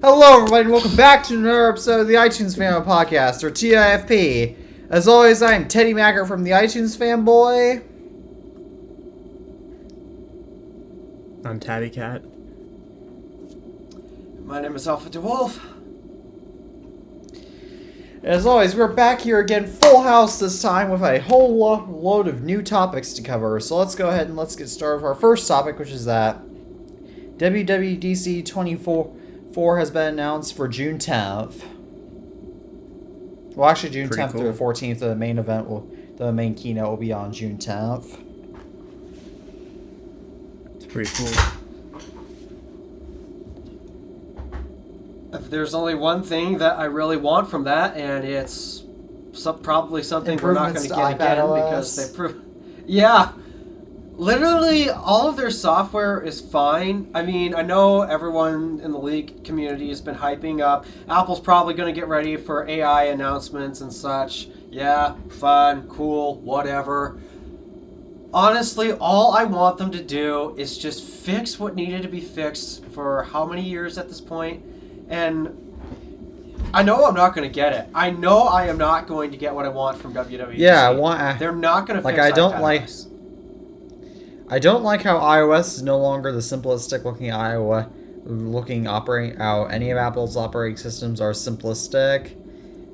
Hello, everybody, and welcome back to another episode of the iTunes Family Podcast, or TIFP. As always, I am Teddy Macker from the iTunes Fanboy. I'm Tabby Cat. My name is Alpha DeWolf. As always, we're back here again, full house this time, with a whole load of new topics to cover. So let's go ahead and let's get started with our first topic, which is that WWDC 24 has been announced for June 10th. Well, actually, June 10th through the 14th. The main event the main keynote will be on June 10th. It's pretty cool. If there's only one thing that I really want from that, and it's probably something we're not going to get again because they prove. Yeah. Literally, all of their software is fine. I mean, I know everyone in the leak community has been hyping up. Apple's probably going to get ready for AI announcements and such. Yeah, fun, cool, whatever. Honestly, all I want them to do is just fix what needed to be fixed for how many years at this point. And I know I'm not going to get it. I know I am not going to get what I want from WWDC. Yeah, they're not going to fix iPadOS. I don't like how iOS is no longer the simplistic looking operating out. Any of Apple's operating systems are simplistic,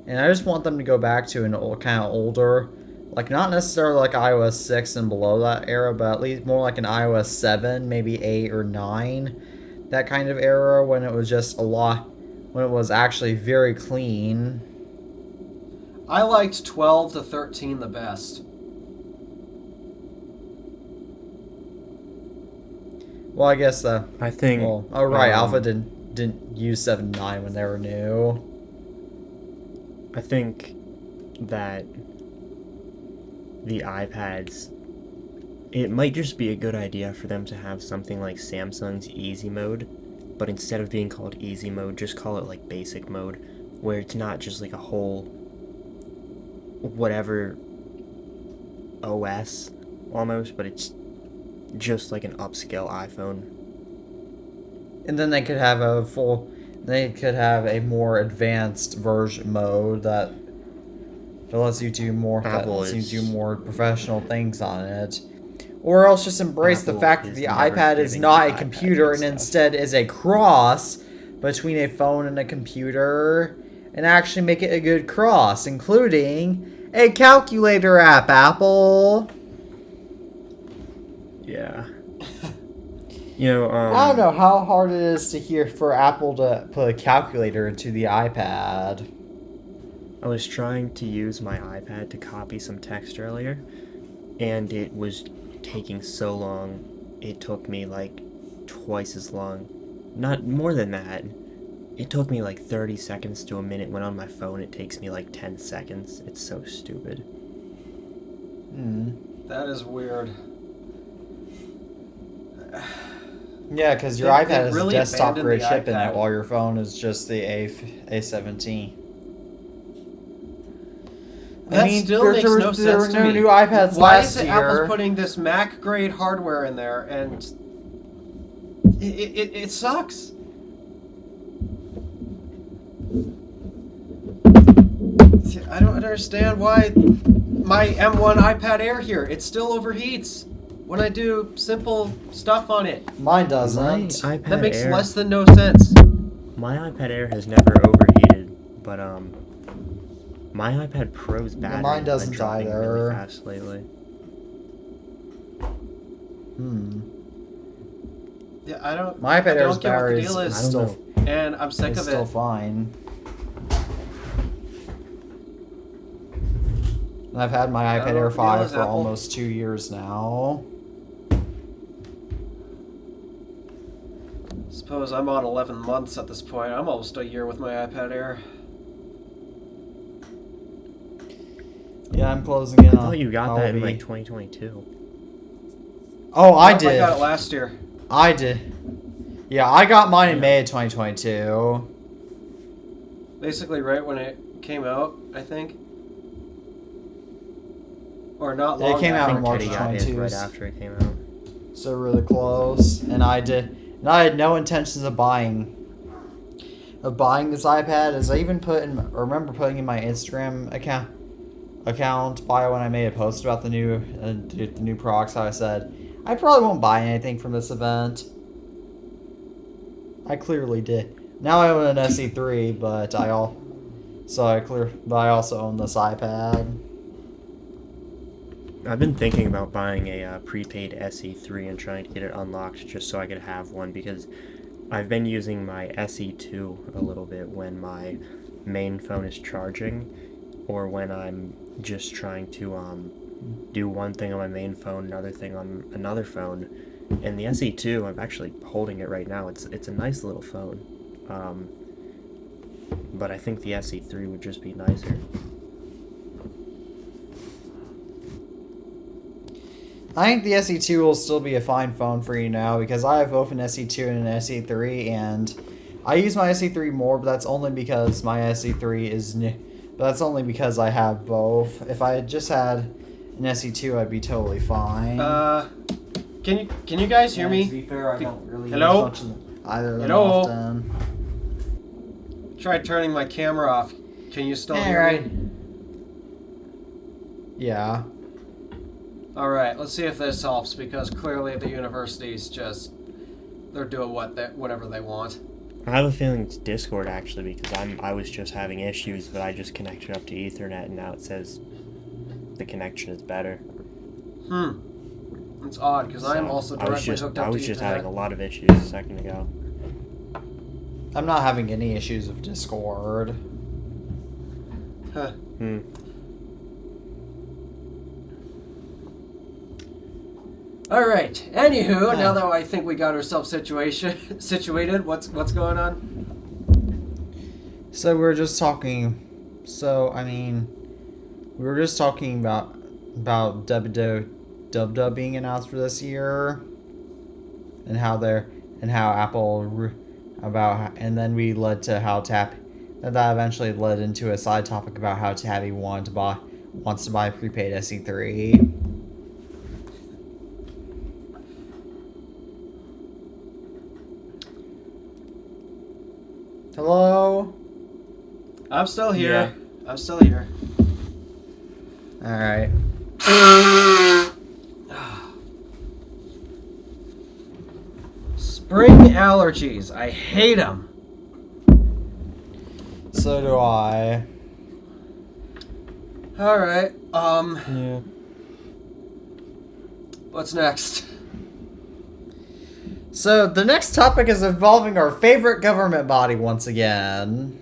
and I just want them to go back to an old, kind of older, like not necessarily like iOS 6 and below that era, but at least more like an iOS 7, maybe 8 or 9, that kind of era when it was just when it was actually very clean. I liked 12 to 13 the best. Well, I guess I think. Well, oh right, Alpha didn't use 7.9 when they were new. I think that the iPads. It might just be a good idea for them to have something like Samsung's Easy Mode, but instead of being called Easy Mode, just call it like Basic Mode, where it's not just like a whole whatever OS almost, but it's just like an upscale iPhone. And then they could have a more advanced version mode that lets you do more professional things on it. Or else just embrace the fact that the iPad is not a computer and instead is a cross between a phone and a computer, and actually make it a good cross, including a calculator app, Apple. Yeah. I don't know how hard it is for Apple to put a calculator into the iPad. I was trying to use my iPad to copy some text earlier, and it was taking so long. It took me like twice as long. Not more than that. It took me like 30 seconds to a minute, when on my phone it takes me like 10 seconds. It's so stupid. That is weird. Yeah, because your iPad has really a desktop grade chip in iPad. it, while your phone is just the A17. That still makes no sense to me. There were no new iPads Why last is it year. Apple's putting this Mac grade hardware in there, and it sucks. I don't understand why my M1 iPad Air here, it still overheats when I do simple stuff on it. Mine doesn't. That makes less than no sense. My iPad Air has never overheated, but my iPad Pro's battery mine doesn't has been dropping either. really fast lately. Yeah, I don't. My iPad Air's get what the battery deal is is, still and I'm sick of it. still fine. And I've had my iPad Air 5 for almost 2 years now. Suppose I'm on 11 months at this point. I'm almost a year with my iPad Air. Yeah, I'm closing in on. I thought you got that in like 2022. Oh, I did. I got it last year. I did. Yeah, I got mine in May of 2022. Basically right when it came out, I think. Or not long It came out after. in March Teddy got his 22. right after it came out. So really close. And I had no intentions of buying of buying this iPad is I even remember putting in my Instagram account bio when I made a post about the new products. How I said I probably won't buy anything from this event. I clearly did. Now I own an SE3, but I also own this iPad. I've been thinking about buying a prepaid SE3 and trying to get it unlocked just so I could have one, because I've been using my SE2 a little bit when my main phone is charging, or when I'm just trying to do one thing on my main phone, another thing on another phone. And the SE2, I'm actually holding it right now. It's a nice little phone, but I think the SE3 would just be nicer. I think the SE2 will still be a fine phone for you now, because I have both an SE2 and an SE3, and I use my SE3 more, but that's only because my SE3 is new. But that's only because I have both. If I had just had an SE2, I'd be totally fine. Can you guys hear me? To be fair, I don't really Hello? use much of either of them Hello? often. Tried turning my camera off. Can you still hear right. me? Yeah. Alright, let's see if this helps, because clearly the university's just... they're doing whatever they want. I have a feeling it's Discord, actually, because I was just having issues, but I just connected up to Ethernet, and now it says the connection is better. It's odd, because I am also directly hooked up to Ethernet. I was just having a lot of issues a second ago. I'm not having any issues with Discord. Huh. Alright, anywho, now that I think we got ourselves situated, what's going on? So we were just talking about Dub being announced for this year, and how Apple and then we led to how that eventually led into a side topic about how Tabby wants to buy a prepaid SE3. Hello? I'm still here. Yeah. I'm still here. Alright. Spring allergies. I hate them. So do I. Alright, Yeah. what's next? So the next topic is involving our favorite government body once again.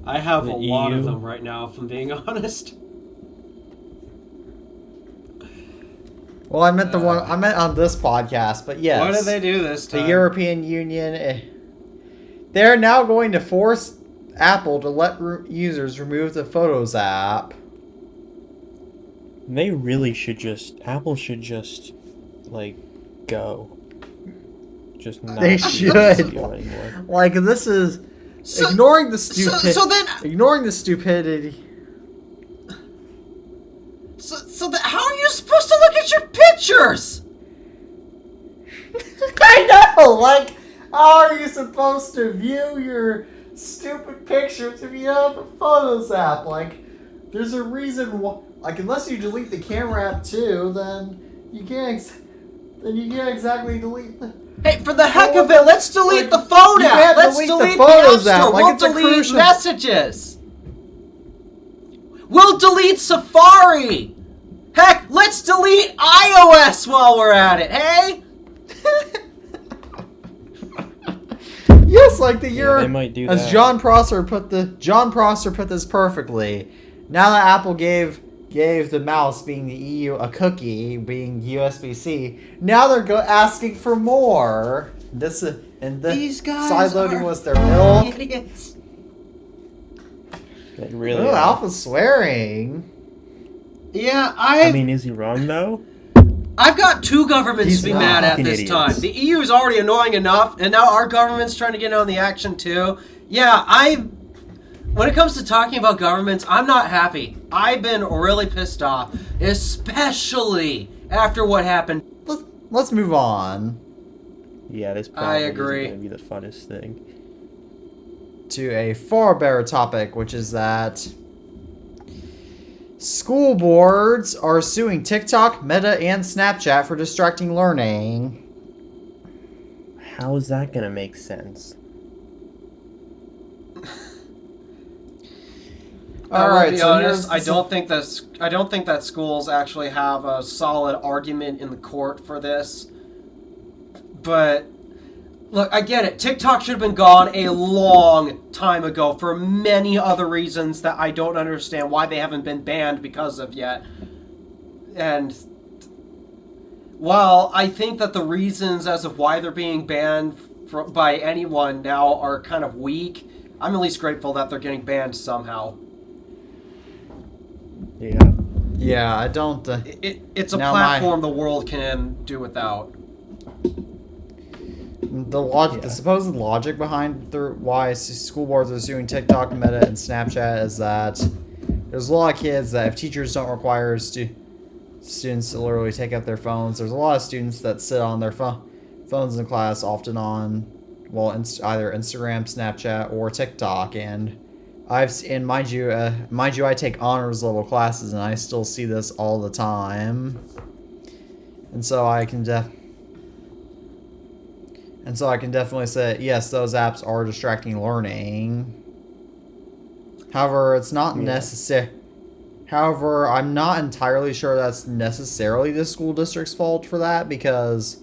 I have The a lot of EU. them right now, if I'm being honest. Well, I meant on this podcast, but yes. What did they do this time? The European Union, they're now going to force Apple to let users remove the Photos app. They really should Apple should just, go. Just not They do should. this deal anymore. Like, this is ignoring the stupidity. How are you supposed to look at your pictures? I know, like, how are you supposed to view your stupid pictures if you have a Photos app? Like, there's a reason why, like, unless you delete the camera app too, then you can't exactly delete the... Hey, for the heck of it, let's delete the phone you app. can't Let's delete the delete the Photos App app. Store. Like, We'll it's a delete crucial- messages. We'll delete Safari. Heck, let's delete iOS while we're at it, hey? Yes, like the year, they might do as that. John Prosser put this perfectly. Now that Apple gave the mouse, being the EU, a cookie, being USB-C, now they're asking for more. These guys side loading are was their milk. idiots. They really Oh, are. Alpha's swearing. Yeah, I mean, is he wrong, though? I've got two governments He's to be not. mad at Fucking this idiots. time. The EU is already annoying enough, and now our government's trying to get on the action too. Yeah, when it comes to talking about governments, I'm not happy. I've been really pissed off, especially after what happened. Let's move on. Yeah, this I probably agree. isn't going to be the funnest thing. To a far better topic, which is that school boards are suing TikTok, Meta, and Snapchat for distracting learning. How is that going to make sense? All I will right, be so honest. here's I don't think that schools actually have a solid argument in the court for this. But look, I get it. TikTok should have been gone a long time ago for many other reasons that I don't understand why they haven't been banned because of yet. And while I think that the reasons as of why they're being banned by anyone now are kind of weak, I'm at least grateful that they're getting banned somehow. Yeah. Yeah, I don't. It's a platform the world can do without. The supposed logic behind why school boards are suing TikTok, Meta, and Snapchat is that there's a lot of kids that if teachers don't require students to literally take out their phones, there's a lot of students that sit on their phones in class, often on either Instagram, Snapchat, or TikTok, and mind you, I take honors level classes, and I still see this all the time, and so I can definitely say yes, those apps are distracting learning. However, it's not necessary. However, I'm not entirely sure that's necessarily the school district's fault for that because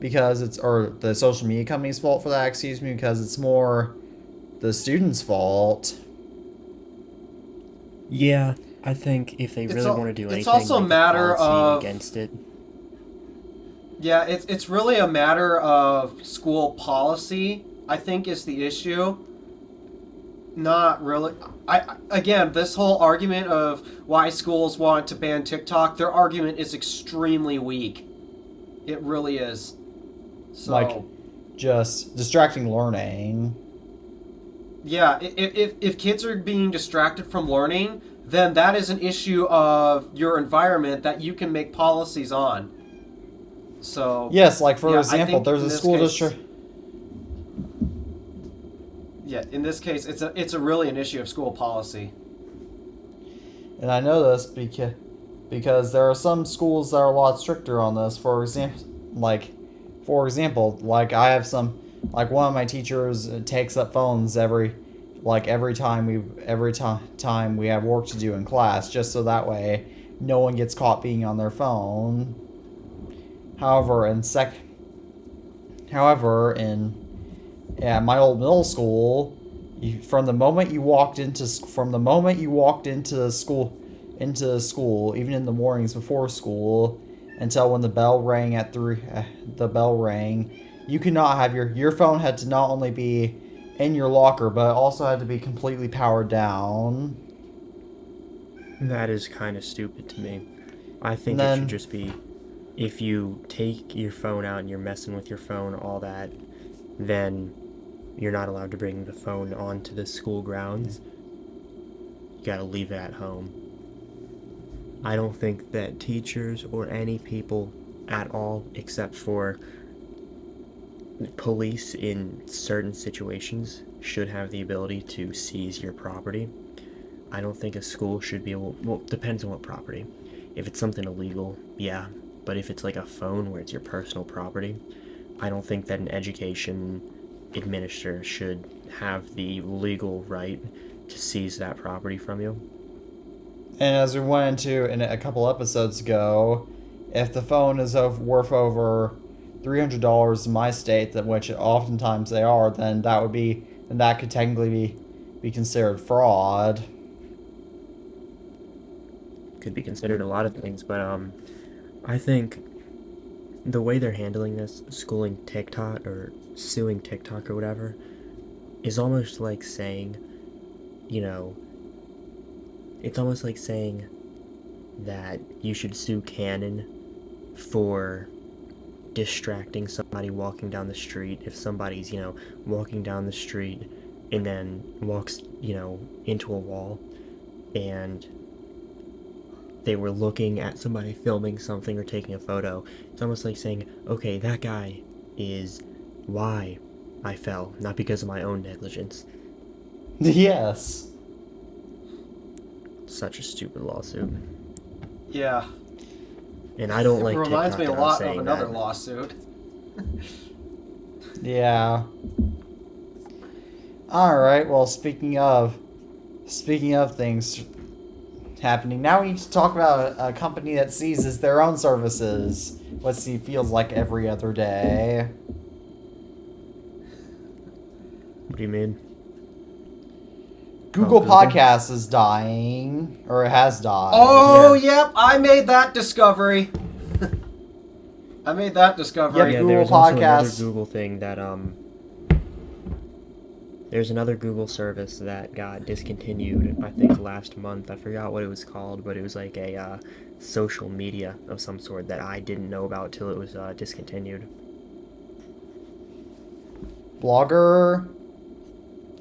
it's or the social media company's fault for that. Excuse me, because it's more the student's fault. Yeah, I think if they really want to do anything, it's also like a matter of against it. Yeah, it's really a matter of school policy, I think, is the issue. Not really. Again, this whole argument of why schools want to ban TikTok, their argument is extremely weak. It really is. So, like, just distracting learning. Yeah, if kids are being distracted from learning, then that is an issue of your environment that you can make policies on. So yes, like for example, there's a school district. Yeah, in this case, it's a really an issue of school policy. And I know this because there are some schools that are a lot stricter on this. For example, I have some, like one of my teachers takes up phones every time we have work to do in class, just so that way no one gets caught being on their phone. However, in my old middle school, from the moment you walked into the school, even in the mornings before school, until when the bell rang at 3, you could not have your phone had to not only be in your locker, but it also had to be completely powered down. That is kind of stupid to me. I think it should just be, if you take your phone out and you're messing with your phone, all that, then you're not allowed to bring the phone onto the school grounds. You gotta leave it at home. I don't think that teachers or any people at all, except for police in certain situations, should have the ability to seize your property. I don't think a school should be able, well, depends on what property. If it's something illegal, yeah, but if it's like a phone where it's your personal property, I don't think that an education administrator should have the legal right to seize that property from you. And as we went into in a couple episodes ago, if the phone is worth over $300 in my state, which oftentimes they are, then that could technically be considered fraud. Could be considered a lot of things, but I think the way they're handling this, schooling TikTok or suing TikTok or whatever, is almost like saying, it's almost like saying that you should sue Canon for distracting somebody walking down the street. If somebody's, walking down the street and then walks, into a wall, and they were looking at somebody filming something or taking a photo, it's almost like saying, okay, that guy is why I fell, not because of my own negligence. Yes. Such a stupid lawsuit. Yeah. And I don't like It reminds me a TikTok lot of saying another that. lawsuit. Yeah. All right. Well, speaking of things happening, now we need to talk about a company that seizes their own services. What feels like every other day. What do you mean? Google Google? Podcasts is dying, or it has died. Oh, Yeah. yep, I made that discovery. I made that discovery. Yep, Yeah, Google there's also another Podcasts. Google thing that there's another Google service that got discontinued, I think last month. I forgot what it was called, but it was like a social media of some sort that I didn't know about till it was discontinued. Blogger.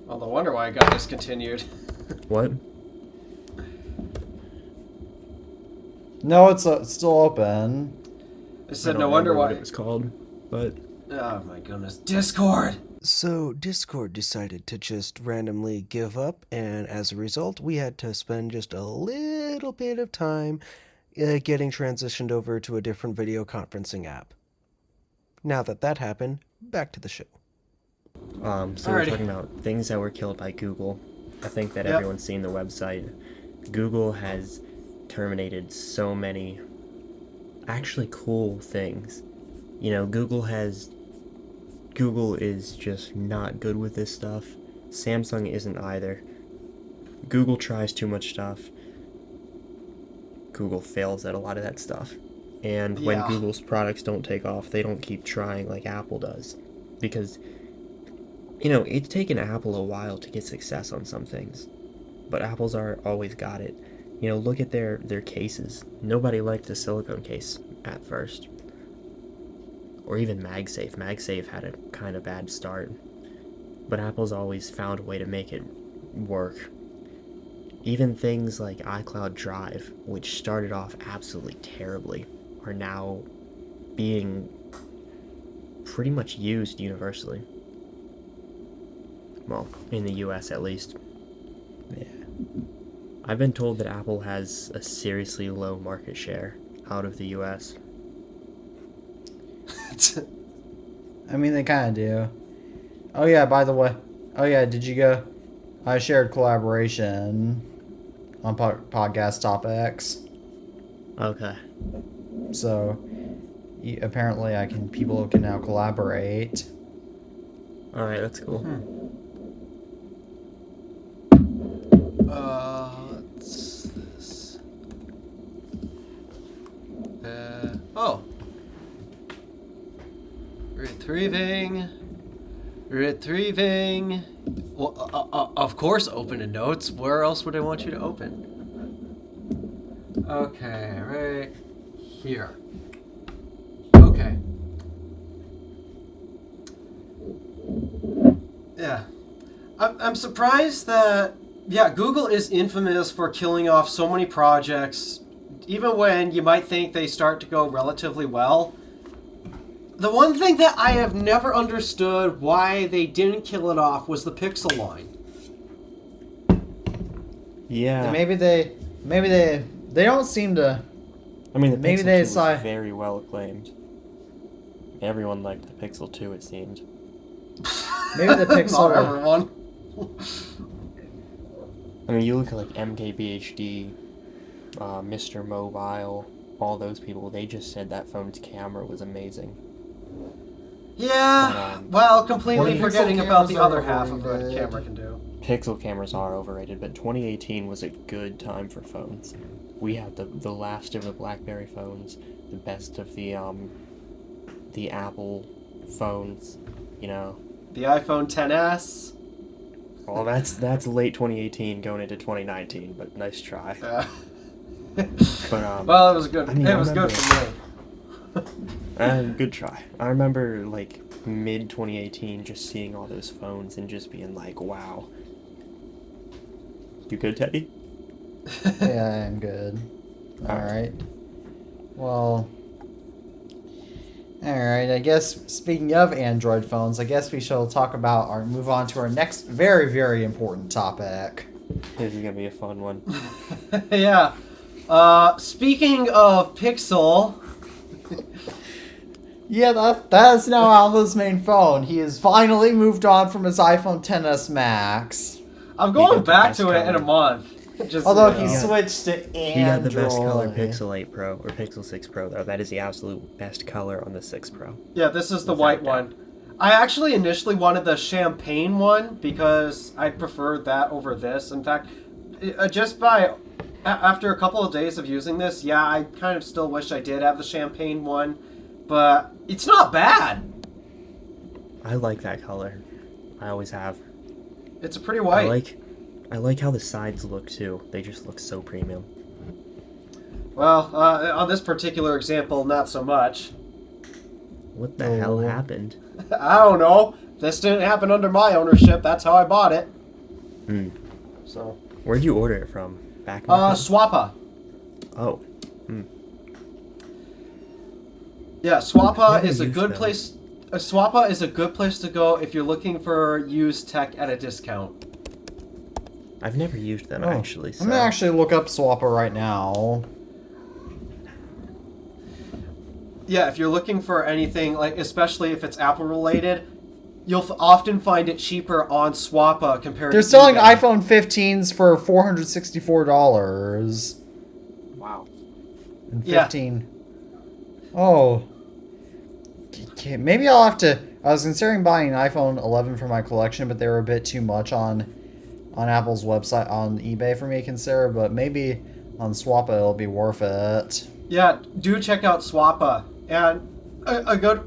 Oh, no wonder why it got discontinued. What? No, it's still open. I said, I no don't wonder remember why. what it was called, but Oh my goodness. Discord! So Discord decided to just randomly give up, and as a result, we had to spend just a little bit of time getting transitioned over to a different video conferencing app. Now that happened, back to the show. so Alrighty. we're talking about things that were killed by Google. I think that Yep. everyone's seen the website. Google has terminated so many actually cool things. You know, Google is just not good with this stuff. Samsung isn't either. Google tries too much stuff. Google fails at a lot of that stuff. And when Yeah. Google's products don't take off, they don't keep trying like Apple does. Because, you know, it's taken Apple a while to get success on some things. But Apple's always got it. You know, look at their cases. Nobody liked the silicone case at first. Or even MagSafe. MagSafe had a kind of bad start. But Apple's always found a way to make it work. Even things like iCloud Drive, which started off absolutely terribly, are now being pretty much used universally. Well, in the US at least. Yeah. I've been told that Apple has a seriously low market share out of the US. I mean, they kind of do. Oh yeah, by the way. Oh yeah, did you go? I shared collaboration on podcast topics. Okay. So apparently, people can now collaborate. Alright, that's cool. What's this? Oh. Retrieving. Well, of course, open in Notes. Where else would I want you to open? Okay, right here. Okay. Yeah. I'm surprised that, yeah, Google is infamous for killing off so many projects, even when you might think they start to go relatively well. The one thing that I have never understood why they didn't kill it off was the Pixel line. Yeah. Maybe they don't seem to. I mean, the maybe Pixel they 2 was saw- very well acclaimed. Everyone liked the Pixel 2, it seemed. Maybe the Pixel. Not everyone. I mean, you look at like MKBHD, Mr. Mobile, all those people, they just said that phone's camera was amazing. Yeah, well, completely Pixel forgetting about the cameras other are half of what a overrated. camera can do. Pixel cameras are overrated, but 2018 was a good time for phones. We had the last of the BlackBerry phones, the best of the Apple phones, you know. The iPhone XS. Well, that's late 2018 going into 2019, but nice try. But Well, it was good. I mean, It I was good remember- for me. good try. I remember like mid 2018 just seeing all those phones and just being like, wow. You good, Teddy? Yeah, I'm good. All right. Well, Alright, I guess speaking of Android phones, I guess we shall move on to our next very, very important topic. This is gonna be a fun one. Yeah. Speaking of Pixel... Yeah, that is now Alva's main phone. He has finally moved on from his iPhone XS Max. I'm going back to it in a month. Although he switched to Android. He got the best color Pixel 8 Pro, or Pixel 6 Pro, though. That is the absolute best color on the 6 Pro. Yeah, this is the white one. I actually initially wanted the champagne one because I preferred that over this. In fact, after a couple of days of using this, yeah, I kind of still wish I did have the champagne one, but it's not bad. I like that color. I always have. It's a pretty white. I like how the sides look too. They just look so premium. Well, on this particular example, not so much. What the hell happened? I don't know. This didn't happen under my ownership. That's how I bought it. So. Where'd you order it from? Back. Swappa. Oh. Yeah, Swappa is a good place. Swappa is a good place to go if you're looking for used tech at a discount. I've never used them actually. So. I'm gonna actually look up Swappa right now. Yeah, if you're looking for anything, like especially if it's Apple related, you'll often find it cheaper on Swappa compared to They're selling eBay. iPhone 15s for $464. Wow. And 15. Yeah. Oh. Okay, maybe I'll have to... I was considering buying an iPhone 11 for my collection, but they were a bit too much on Apple's website, on eBay for me to consider, but maybe on Swappa it'll be worth it. Yeah, do check out Swappa. And a good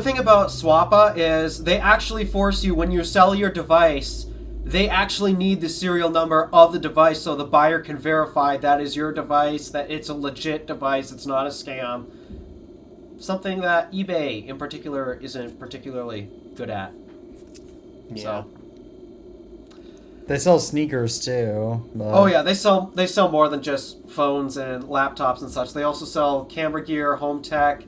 thing about Swappa is they actually force you, when you sell your device, they actually need the serial number of the device so the buyer can verify that is your device, that it's a legit device, it's not a scam. Something that eBay in particular isn't particularly good at. Yeah. So. They sell sneakers too. But... Oh yeah, they sell more than just phones and laptops and such. They also sell camera gear, home tech,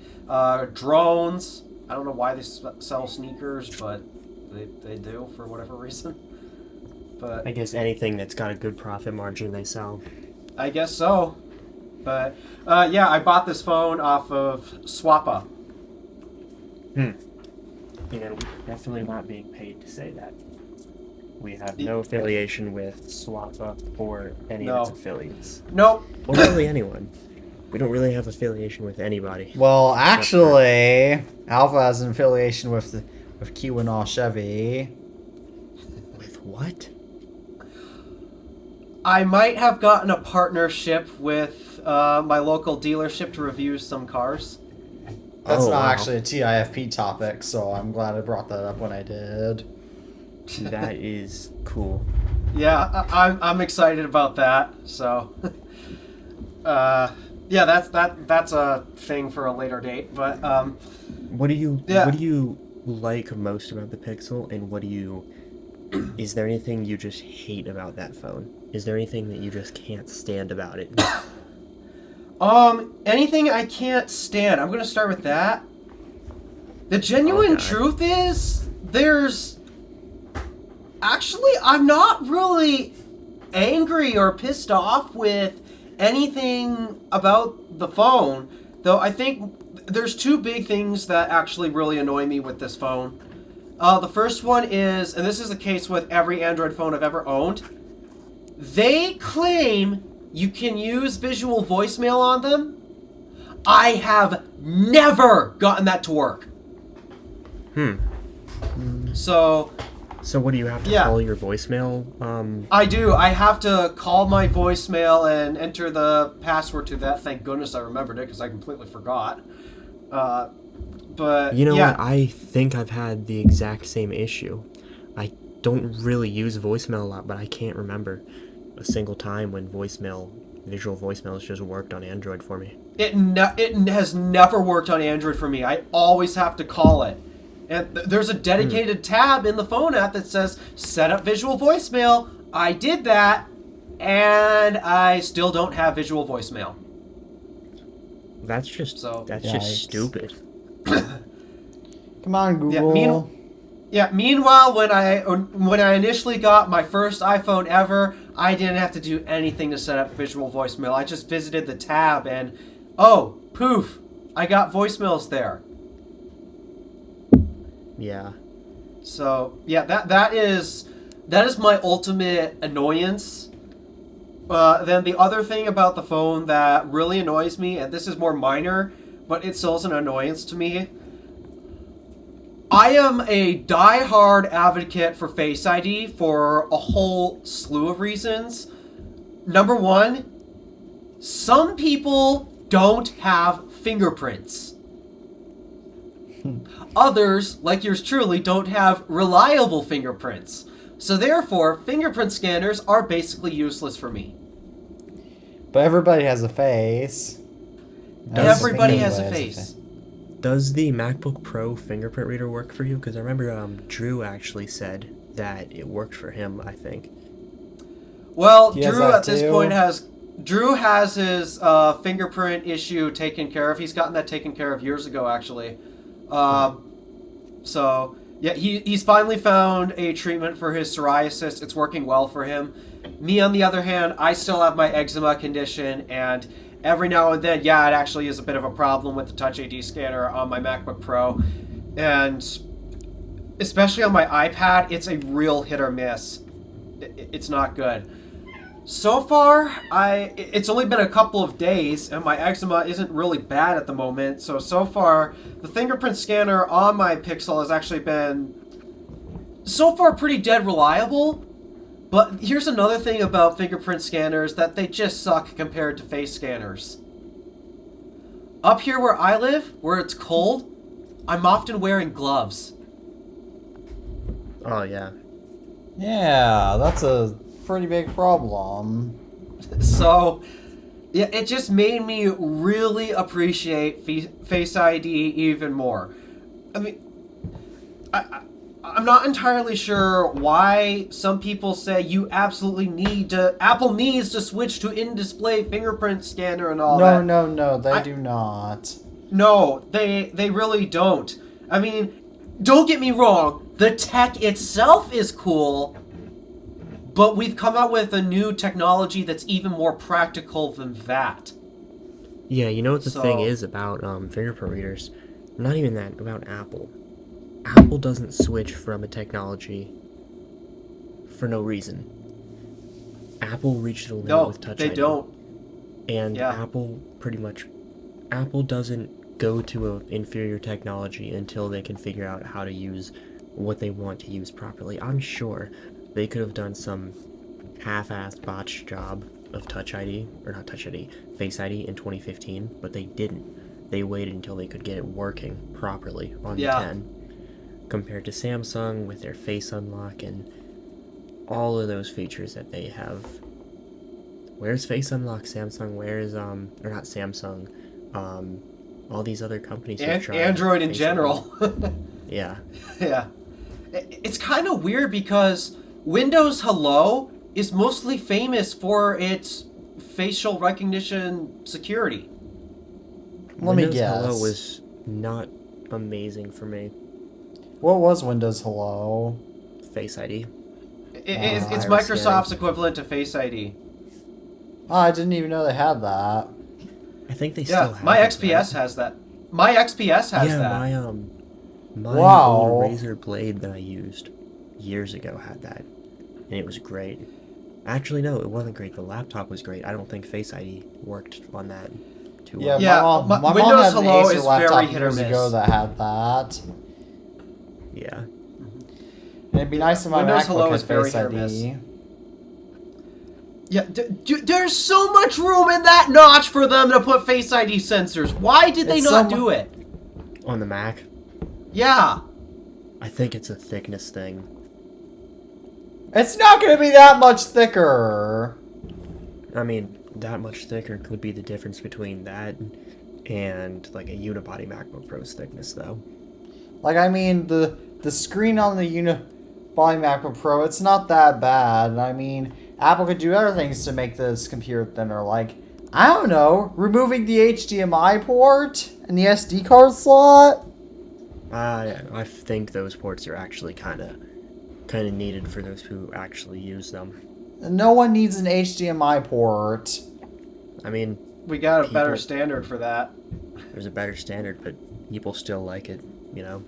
drones. I don't know why they sell sneakers, but they do for whatever reason. But I guess anything that's got a good profit margin they sell. I guess so. But yeah, I bought this phone off of Swappa. And we're definitely not being paid to say that. We have no affiliation with Swappa or any of its affiliates. Nope. Or really anyone. We don't really have affiliation with anybody. Well, actually, Alpha has an affiliation with Keweenaw Chevy. With what? I might have gotten a partnership with my local dealership to review some cars. That's not actually a TIFP topic, so I'm glad I brought that up when I did. That is cool. Yeah, I'm excited about that. So, yeah, that's a thing for a later date. But what do you like most about the Pixel, and is there anything you just hate about that phone? Is there anything that you just can't stand about it? Anything I can't stand. I'm gonna start with that. The genuine truth is, I'm not really angry or pissed off with anything about the phone, though I think there's two big things that actually really annoy me with this phone. The first one is, and this is the case with every Android phone I've ever owned, they claim you can use visual voicemail on them. I have never gotten that to work. So what do you have to call your voicemail? I do. I have to call my voicemail and enter the password to that. Thank goodness I remembered it because I completely forgot. But you know what? I think I've had the exact same issue. I don't really use voicemail a lot, but I can't remember a single time when visual voicemail has just worked on Android for me. It has never worked on Android for me. I always have to call it. And there's a dedicated tab in the phone app that says, set up visual voicemail. I did that, and I still don't have visual voicemail. That's just stupid. Come on, Google. Meanwhile, when I initially got my first iPhone ever, I didn't have to do anything to set up visual voicemail. I just visited the tab and, oh, poof, I got voicemails there. Yeah. So yeah, that is my ultimate annoyance. Then the other thing about the phone that really annoys me, and this is more minor, but it still is an annoyance to me. I am a die-hard advocate for Face ID for a whole slew of reasons. Number one, some people don't have fingerprints. Others, like yours truly, don't have reliable fingerprints. So therefore, fingerprint scanners are basically useless for me. But everybody has a face. Everybody has a face. Does the MacBook Pro fingerprint reader work for you? Because I remember Drew actually said that it worked for him, I think. Well, Drew at this point has his fingerprint issue taken care of. He's gotten that taken care of years ago, actually. So, yeah, he's finally found a treatment for his psoriasis. It's working well for him. Me, on the other hand, I still have my eczema condition, and every now and then, it actually is a bit of a problem with the Touch ID scanner on my MacBook Pro. And especially on my iPad, it's a real hit or miss. It's not good. So far, it's only been a couple of days, and my eczema isn't really bad at the moment. So far, the fingerprint scanner on my Pixel has actually been, so far, pretty dead reliable. But here's another thing about fingerprint scanners, that they just suck compared to face scanners. Up here where I live, where it's cold, I'm often wearing gloves. Oh, yeah. Yeah, that's a pretty big problem. So, yeah, it just made me really appreciate Face ID even more. I mean, I'm not entirely sure why some people say you absolutely Apple needs to switch to in-display fingerprint scanner and all that. No, they do not. No, they really don't. I mean, don't get me wrong, the tech itself is cool, but we've come out with a new technology that's even more practical than that. Yeah, you know what the thing is about fingerprint readers? Not even that, about Apple. Apple doesn't switch from a technology for no reason. Apple reached a limit with Touch ID. No, they don't. And Apple doesn't go to an inferior technology until they can figure out how to use what they want to use properly. I'm sure they could have done some half-assed botched job of Touch ID, or not Touch ID, Face ID in 2015, but they didn't. They waited until they could get it working properly on the 10. Compared to Samsung with their Face Unlock and all of those features that they have. Where's Face Unlock, Samsung? Where's or not Samsung? All these other companies have tried Android in general. Yeah. Yeah. It's kind of weird because Windows Hello is mostly famous for its facial recognition security. Let me Windows guess. Hello was not amazing for me. What was Windows Hello? Face ID. It's Microsoft's equivalent to Face ID. Oh, I didn't even know they had that. I think they still have my it, XPS has that. My XPS has that. Yeah, my old Razer Blade that I used years ago had that, and it was great. Actually, no, it wasn't great. The laptop was great. I don't think Face ID worked on that too well. My mom Windows had an Hello Acer is laptop very hit or years miss. ago that had that. Yeah. And it'd be nice if my Windows MacBook Hello had is very Face hit or miss. ID. Yeah, there's so much room in that notch for them to put Face ID sensors. Why did they not do it? On the Mac? Yeah. I think it's a thickness thing. It's not going to be that much thicker. I mean, that much thicker could be the difference between that and like a unibody MacBook Pro's thickness, though. Like, I mean, the screen on the unibody MacBook Pro, it's not that bad. I mean, Apple could do other things to make this computer thinner. Like, I don't know, removing the HDMI port and the SD card slot. I think those ports are actually kind of needed for those who actually use them. No one needs an HDMI port. I mean, we got a better standard for that. There's a better standard, but people still like it, you know?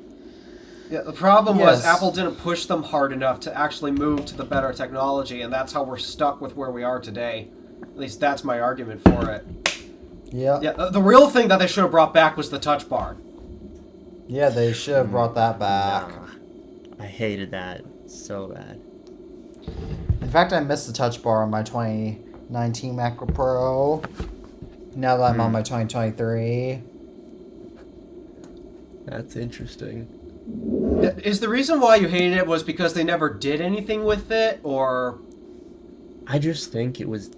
Yeah, the problem was Apple didn't push them hard enough to actually move to the better technology, and that's how we're stuck with where we are today. At least that's my argument for it. Yeah. Yeah, the real thing that they should have brought back was the touch bar. Yeah, they should have brought that back. I hated that so bad. In fact, I missed the touch bar on my 2019 MacBook Pro. Now that I'm on my 2023. That's interesting. Is the reason why you hated it was because they never did anything with it, or? I just think it was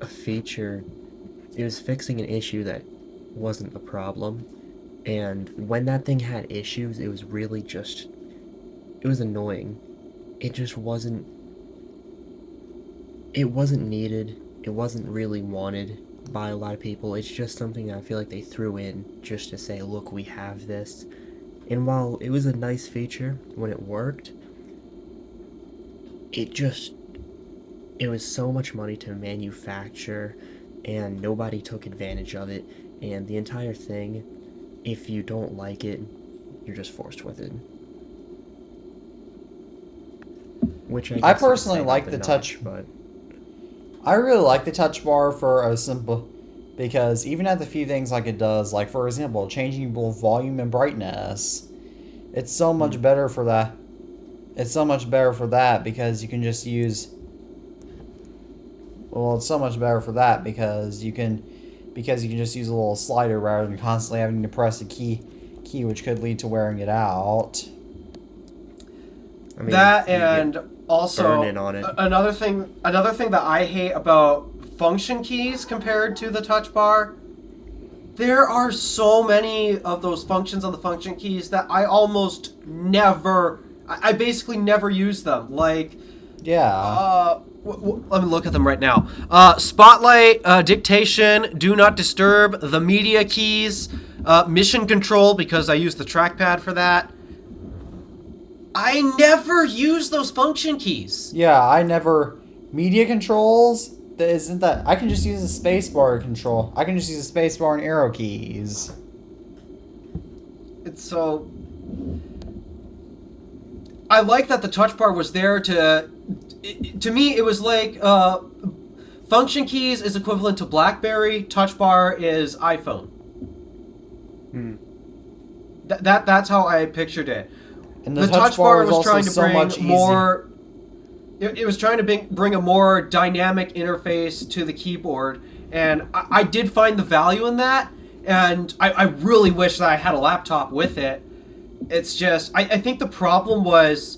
a feature. It was fixing an issue that wasn't a problem. And when that thing had issues, it was really just... It was annoying. It just wasn't... It wasn't needed. It wasn't really wanted by a lot of people. It's just something that I feel like they threw in just to say, look, we have this. And while it was a nice feature when it worked, it was so much money to manufacture, and nobody took advantage of it. And the entire thing, if you don't like it, you're just forced with it. Which I personally like the touch, but I really like the touch bar for a simple, because even at the few things like it does, like for example, changing both volume and brightness, it's so much better for that. It's so much better for that because you can just use. Well, it's so much better for that because you can just use a little slider rather than constantly having to press a key, which could lead to wearing it out. I mean, that and also on it. another thing that I hate about function keys compared to the touch bar, there are so many of those functions on the function keys that I almost never, I basically never use them. Like, yeah. Let me look at them right now. Spotlight, dictation, do not disturb, the media keys, mission control, because I use the trackpad for that. I never use those function keys. Yeah, I never. Media controls? Isn't that. I can just use the spacebar control. I can just use the spacebar and arrow keys. It's so. I like that the touch bar was there to. To me, it was like. Function keys is equivalent to BlackBerry, touch bar is iPhone. That's how I pictured it. And the touch bar was trying to bring more. It was trying to bring a more dynamic interface to the keyboard, and I did find the value in that. And I really wish that I had a laptop with it. It's just I think the problem was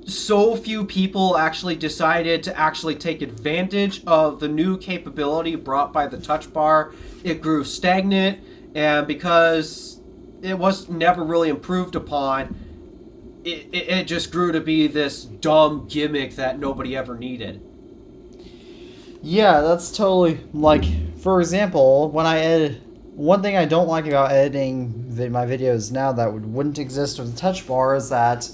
so few people actually decided to actually take advantage of the new capability brought by the touch bar. It grew stagnant, and because it was never really improved upon, it just grew to be this dumb gimmick that nobody ever needed. Yeah, that's totally, like, for example, when I edit, one thing I don't like about editing my videos now that wouldn't exist with the touch bar is that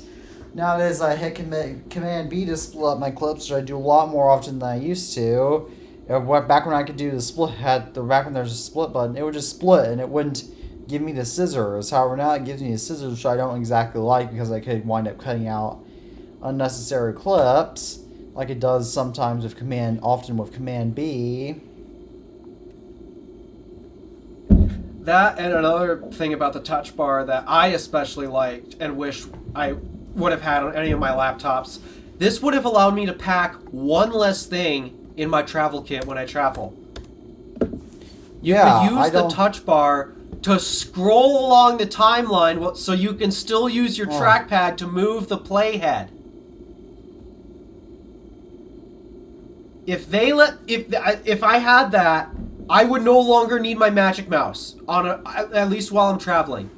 nowadays I hit Command B to split up my clips, which I do a lot more often than I used to. Back when I could do the split, back when there's a split button, it would just split and it wouldn't give me the scissors. However, now it gives me the scissors, which I don't exactly like because I could wind up cutting out unnecessary clips, like it does sometimes often with Command B. That and another thing about the touch bar that I especially liked and wish I would have had on any of my laptops, this would have allowed me to pack one less thing in my travel kit when I travel. You could use the touch bar to scroll along the timeline so you can still use your trackpad to move the playhead. If I had that, I would no longer need my Magic Mouse at least while I'm traveling.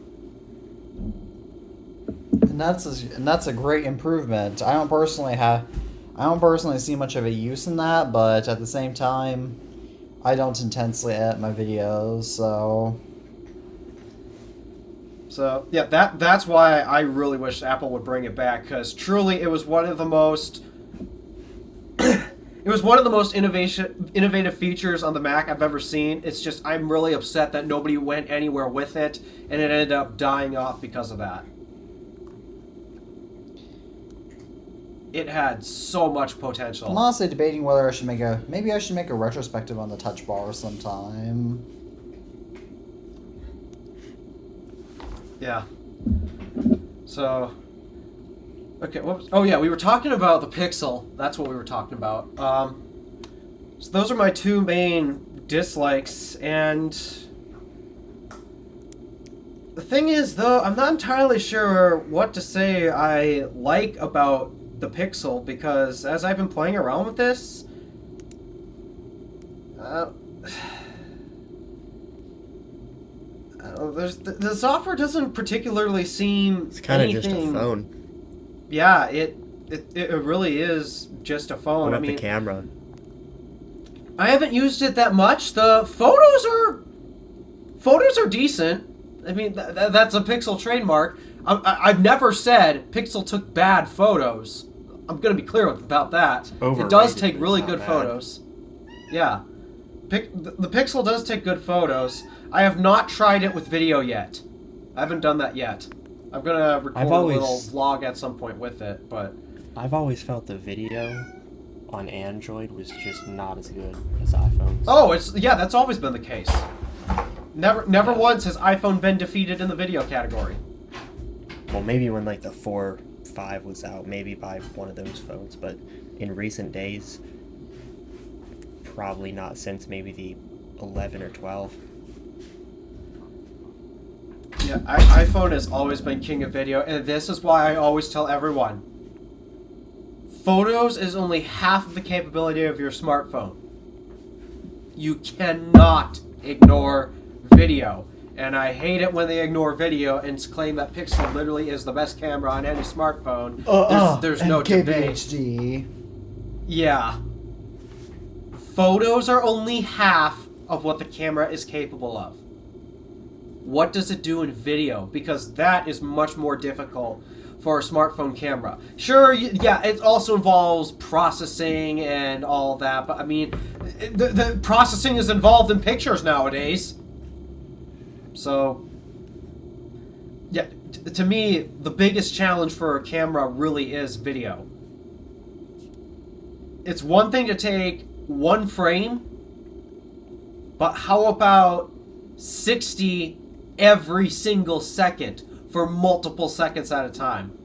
And that's a great improvement. I don't personally see much of a use in that, but at the same time, I don't intensely edit my videos, so... So, yeah, that's why I really wish Apple would bring it back, because truly it was one of the most... It was one of the most innovative features on the Mac I've ever seen. It's just, I'm really upset that nobody went anywhere with it, and it ended up dying off because of that. It had so much potential. I'm honestly debating whether I should maybe I should make a retrospective on the Touch Bar sometime. Yeah. So... Okay, oh yeah, we were talking about the Pixel. That's what we were talking about. So those are my two main dislikes, and the thing is, though, I'm not entirely sure what to say I like about the Pixel, because as I've been playing around with this, the software doesn't particularly seem It's kind of just a phone. Yeah, it really is just a phone. What about the camera? I haven't used it that much. The photos are decent. I mean, that's a Pixel trademark. I've never said Pixel took bad photos. I'm going to be clear about that. It does take really good photos. Yeah. The Pixel does take good photos. I have not tried it with video yet. I haven't done that yet. I'm going to record a little vlog at some point with it, but... I've always felt the video on Android was just not as good as iPhones. Oh, that's always been the case. Never once has iPhone been defeated in the video category. Well, maybe when like the 4, 5 was out, maybe by one of those phones, but in recent days, probably not since maybe the 11 or 12. Yeah, iPhone has always been king of video, and this is why I always tell everyone, photos is only half of the capability of your smartphone. You cannot ignore video. And I hate it when they ignore video and claim that Pixel literally is the best camera on any smartphone. There's no debate. KBHD. Yeah. Photos are only half of what the camera is capable of. What does it do in video? Because that is much more difficult for a smartphone camera. Sure, yeah, it also involves processing and all that, but I mean, the processing is involved in pictures nowadays. So, yeah, to me, the biggest challenge for a camera really is video. It's one thing to take one frame, but how about 60 every single second for multiple seconds at a time?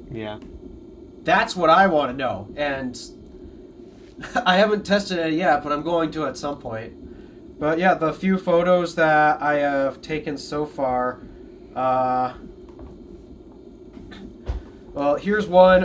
Yeah. That's what I want to know, and I haven't tested it yet, but I'm going to at some point. But yeah, the few photos that I have taken so far, well, here's one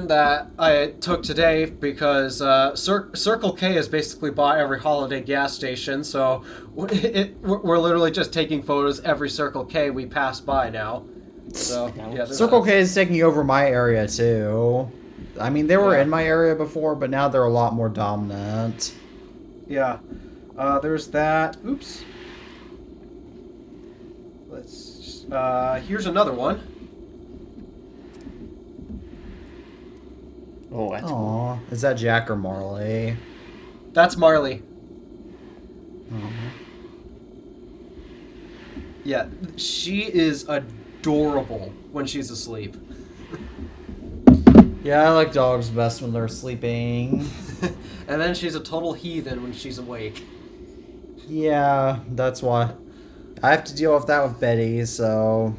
that I took today because Circle K is basically bought every holiday gas station, so we're literally just taking photos every Circle K we pass by now. So yeah, Circle K is taking over my area too. I mean, they were in my area before, but now they're a lot more dominant. Yeah. There's that. Oops. Here's another one. Oh, that's cool. Is that Jack or Marley? That's Marley. Aww. Yeah, she is adorable when she's asleep. Yeah, I like dogs best when they're sleeping. And then she's a total heathen when she's awake. Yeah, that's why. I have to deal with that with Betty, so...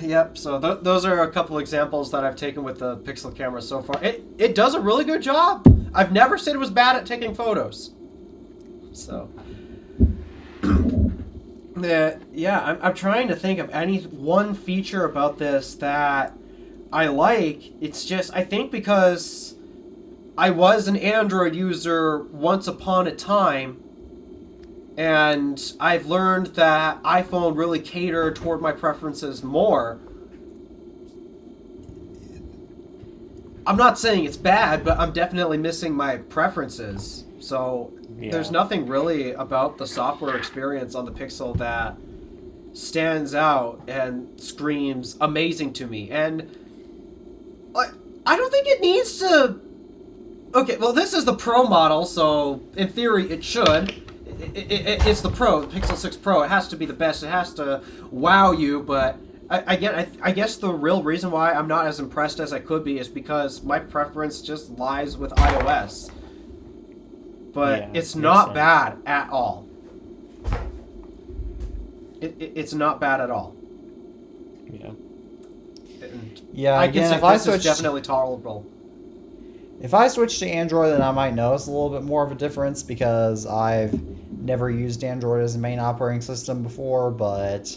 Yep, so those are a couple examples that I've taken with the Pixel camera so far. It does a really good job. I've never said it was bad at taking photos. So... yeah, I'm trying to think of any one feature about this that I like. It's just, I think because I was an Android user once upon a time, And I've learned that iPhone really catered toward my preferences more. I'm not saying it's bad, but I'm definitely missing my preferences. So there's nothing really about the software experience on the Pixel that stands out and screams amazing to me. And I don't think it needs to... Okay, well, this is the Pro model, so in theory it should. It's the Pro, the Pixel 6 Pro. It has to be the best. It has to wow you, but I guess the real reason why I'm not as impressed as I could be is because my preference just lies with iOS. But it's not bad at all. It's not bad at all. Yeah. Yeah, I can say this is definitely tolerable. If I switch to Android, then I might notice a little bit more of a difference because I've never used Android as a main operating system before, but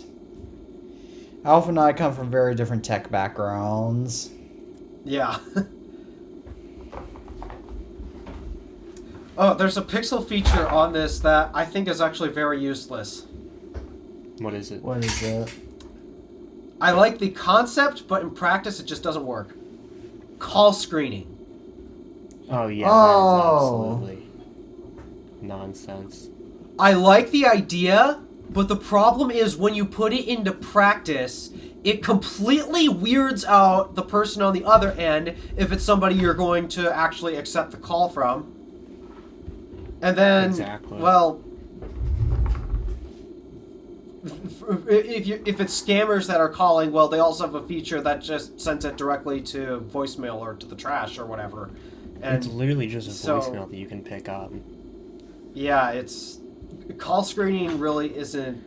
Alpha and I come from very different tech backgrounds. Yeah. Oh, there's a Pixel feature on this that I think is actually very useless. What is it? What is it? I like the concept, but in practice it just doesn't work. Call screening. Oh, yeah, that is absolutely nonsense. I like the idea, but the problem is when you put it into practice, it completely weirds out the person on the other end if it's somebody you're going to actually accept the call from. And then, well, if it's scammers that are calling, well, they also have a feature that just sends it directly to voicemail or to the trash or whatever. And it's literally just a voicemail that you can pick up. Yeah, it's... Call screening really isn't...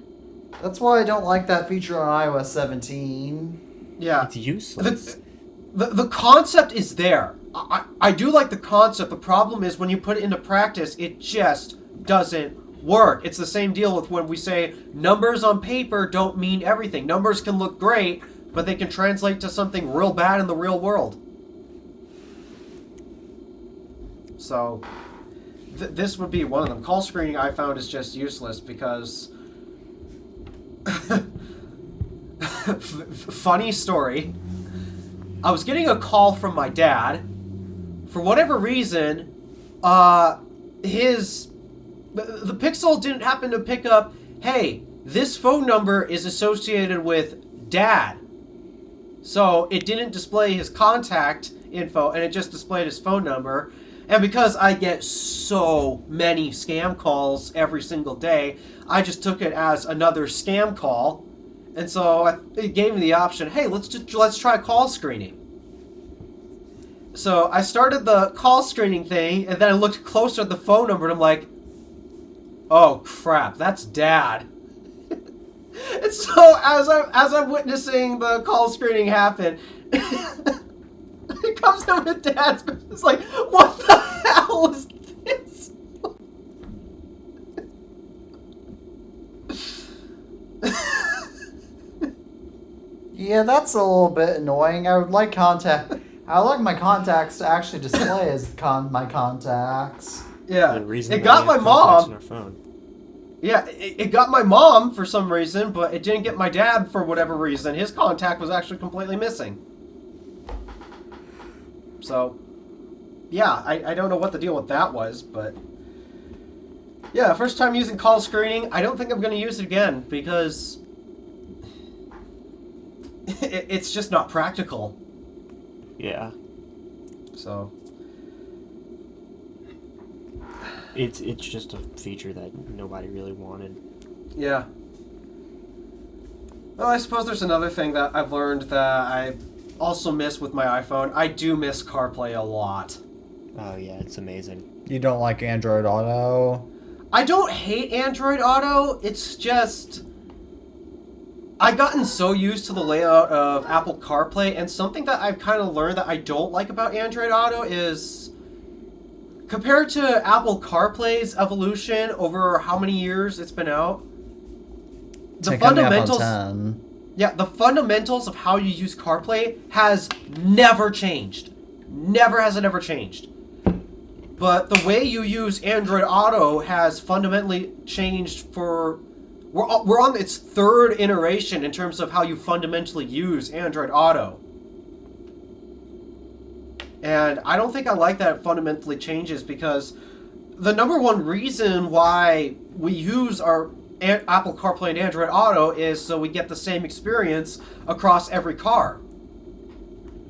That's why I don't like that feature on iOS 17. Yeah. It's useless. The concept is there. I do like the concept. The problem is when you put it into practice, it just doesn't work. It's the same deal with when we say numbers on paper don't mean everything. Numbers can look great, but they can translate to something real bad in the real world. So, this would be one of them. Call screening I found is just useless because... Funny story. I was getting a call from my dad. For whatever reason, the Pixel didn't happen to pick up, hey, this phone number is associated with Dad. So it didn't display his contact info, and it just displayed his phone number. And because I get so many scam calls every single day, I just took it as another scam call. And so it gave me the option, hey, let's try call screening. So I started the call screening thing, and then I looked closer at the phone number, and I'm like, oh crap, that's Dad. And so as I'm witnessing the call screening happen, it comes in with Dad's. It's like, what the hell is this? Yeah, that's a little bit annoying. I would like my contacts to actually display as my contacts. Yeah, it got my mom. Yeah, it got my mom for some reason, but it didn't get my dad for whatever reason. His contact was actually completely missing. So, yeah, I don't know what the deal with that was, but... Yeah, first time using call screening. I don't think I'm going to use it again, because... it's just not practical. Yeah. So... It's just a feature that nobody really wanted. Yeah. Well, I suppose there's another thing that I've learned that I also miss with my iPhone. I do miss CarPlay a lot. Oh yeah, it's amazing. You don't like Android Auto? I don't hate Android Auto. It's just... I've gotten so used to the layout of Apple CarPlay, and something that I've kind of learned that I don't like about Android Auto is... Compared to Apple CarPlay's evolution over how many years it's been out, the fundamentals, the fundamentals of how you use CarPlay has never changed. Never has it ever changed. but the way you use Android Auto has fundamentally changed for... We're on its third iteration in terms of how you fundamentally use Android Auto. And I don't think I like that it fundamentally changes, because the number one reason why we use our Apple CarPlay and Android Auto is so we get the same experience across every car.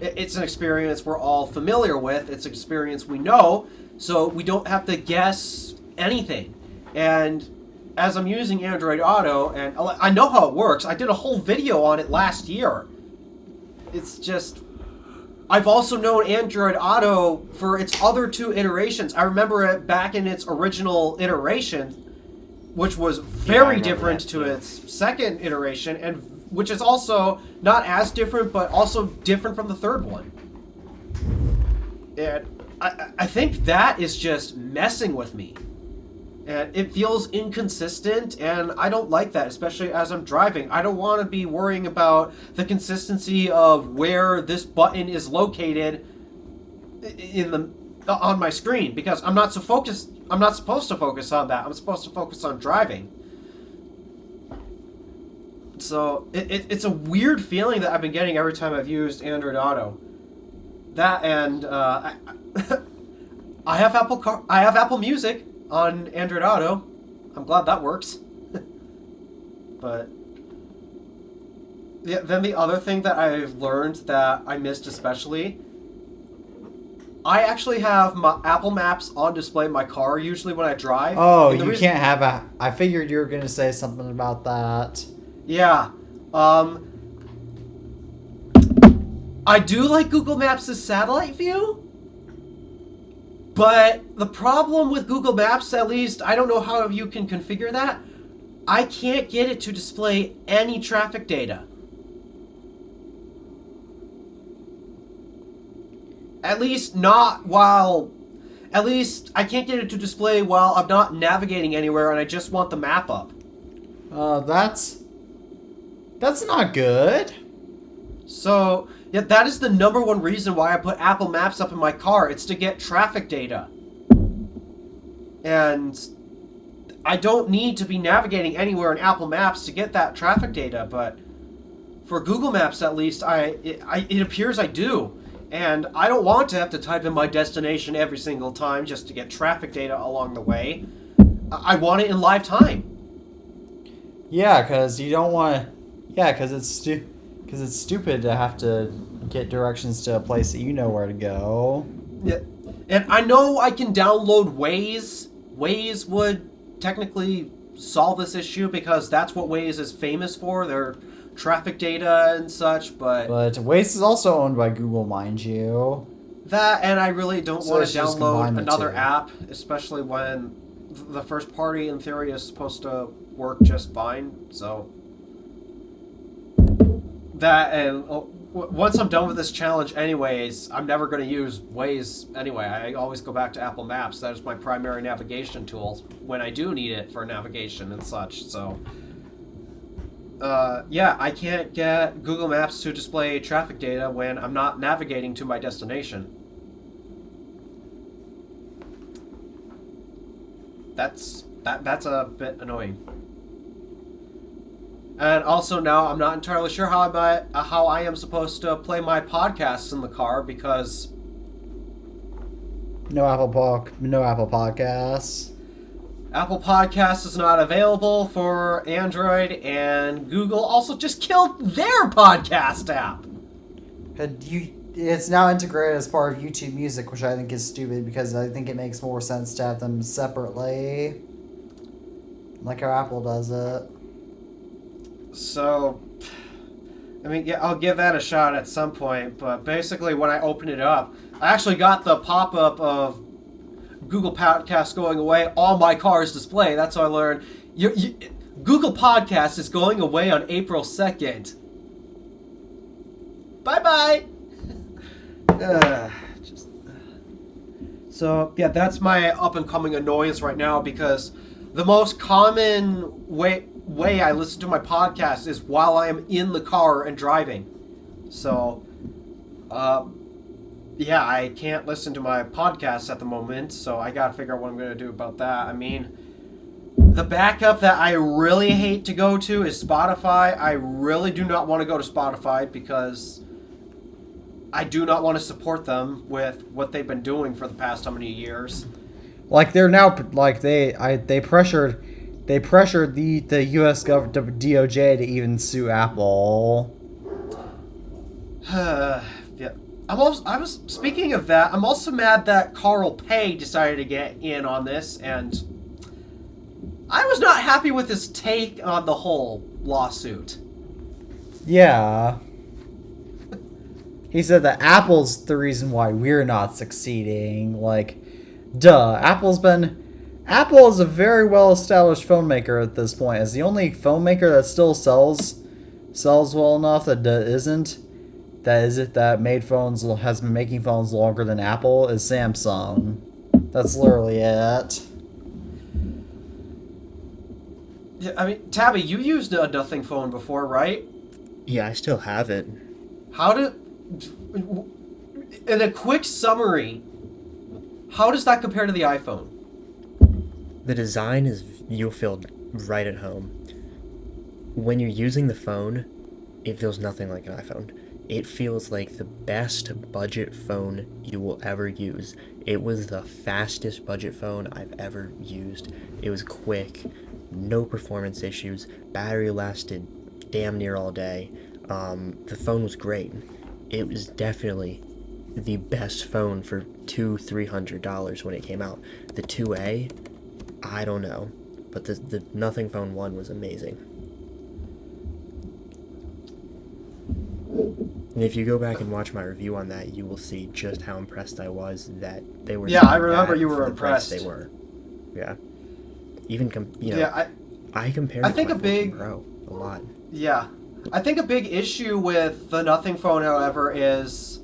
It's an experience we're all familiar with. It's an experience we know, so we don't have to guess anything. And as I'm using Android Auto, and I know how it works. I did a whole video on it last year. It's just... I've also known Android Auto for its other two iterations. I remember it back in its original iteration, which was very different to its second iteration, and which is also not as different, but also different from the third one. And I think that is just messing with me. And it feels inconsistent, and I don't like that, especially as I'm driving. I don't want to be worrying about the consistency of where this button is located on my screen, because I'm not supposed to focus on that. I'm supposed to focus on driving. So it's a weird feeling that I've been getting every time I've used Android Auto. That, and I have Apple Music on Android Auto. I'm glad that works. But yeah, then the other thing that I've learned that I missed especially, I actually have my Apple Maps on display in my car usually when I drive. Oh, you can't have a... I figured you were going to say something about that. Yeah. I do like Google Maps' satellite view. But the problem with Google Maps, at least, I don't know how you can configure that. I can't get it to display any traffic data. At least not while... At least I can't get it to display while I'm not navigating anywhere and I just want the map up. That's not good. So... yeah, that is the number one reason why I put Apple Maps up in my car. It's to get traffic data. And I don't need to be navigating anywhere in Apple Maps to get that traffic data, but for Google Maps at least, it appears I do. And I don't want to have to type in my destination every single time just to get traffic data along the way. I want it in live time. Yeah, because you don't want to... Yeah, because it's stupid to have to get directions to a place that you know where to go. Yeah. And I know I can download Waze. Waze would technically solve this issue because that's what Waze is famous for, their traffic data and such, but Waze is also owned by Google, mind you. That, and I really don't want to download another two. app, especially when the first party, in theory, is supposed to work just fine, so... That, and once I'm done with this challenge anyways, I'm never going to use Waze anyway. I always go back to Apple Maps. That is my primary navigation tool when I do need it for navigation and such, so... yeah, I can't get Google Maps to display traffic data when I'm not navigating to my destination. That's a bit annoying. And also now I'm not entirely sure how I am supposed to play my podcasts in the car because no Apple Podcasts. Apple Podcasts is not available for Android, and Google also just killed their podcast app. It's now integrated as part of YouTube Music, which I think is stupid because I think it makes more sense to have them separately, like how Apple does it. So, I mean, yeah, I'll give that a shot at some point, but basically when I open it up, I actually got the pop-up of Google Podcasts going away on my car's display. That's how I learned. Google Podcasts is going away on April 2nd. Bye-bye! So, yeah, that's my up-and-coming annoyance right now because the most common way I listen to my podcast is while I am in the car and driving. So, yeah, I can't listen to my podcasts at the moment, so I gotta figure out what I'm gonna do about that. I mean, the backup that I really hate to go to is Spotify. I really do not want to go to Spotify because I do not want to support them with what they've been doing for the past how many years. Like they're now like they pressured the U.S. DOJ to even sue Apple. Yeah. I was speaking of that. I'm also mad that Carl Pei decided to get in on this, and I was not happy with his take on the whole lawsuit. Yeah. He said that Apple's the reason why we're not succeeding. Like, duh. Apple is a very well-established phone maker at this point. As the only phone maker that still sells well enough that has been making phones longer than Apple is Samsung. That's literally it. Yeah, I mean, Tabby, you used a Nothing phone before, right? Yeah, I still have it. In a quick summary, how does that compare to the iPhone? The design is, you'll feel right at home. When you're using the phone, it feels nothing like an iPhone. It feels like the best budget phone you will ever use. It was the fastest budget phone I've ever used. It was quick, no performance issues, battery lasted damn near all day. The phone was great. It was definitely the best phone for $200-$300 when it came out. The 2A, I don't know, but the Nothing Phone 1 was amazing. And if you go back and watch my review on that, you will see just how impressed I was that they were. Yeah, I remember you were impressed. They were. Yeah. Even I compared. I think it to my 14 Pro a lot. Yeah, I think a big issue with the Nothing Phone, however, is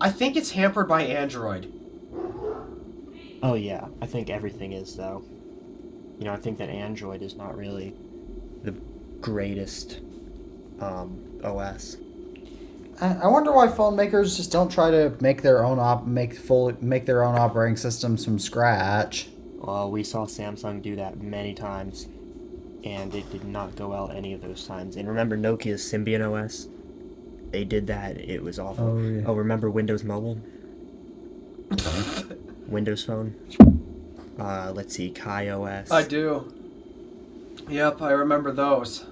I think it's hampered by Android. Oh yeah, I think everything is though. I think that Android is not really the greatest OS. I wonder why phone makers just don't try to make their own operating systems from scratch. Well, we saw Samsung do that many times, and it did not go well any of those times. And remember Nokia's Symbian OS? They did that. It was awful. Oh, yeah. Oh, remember Windows Mobile? Windows Phone? Let's see, Kai OS. I do. Yep, I remember those.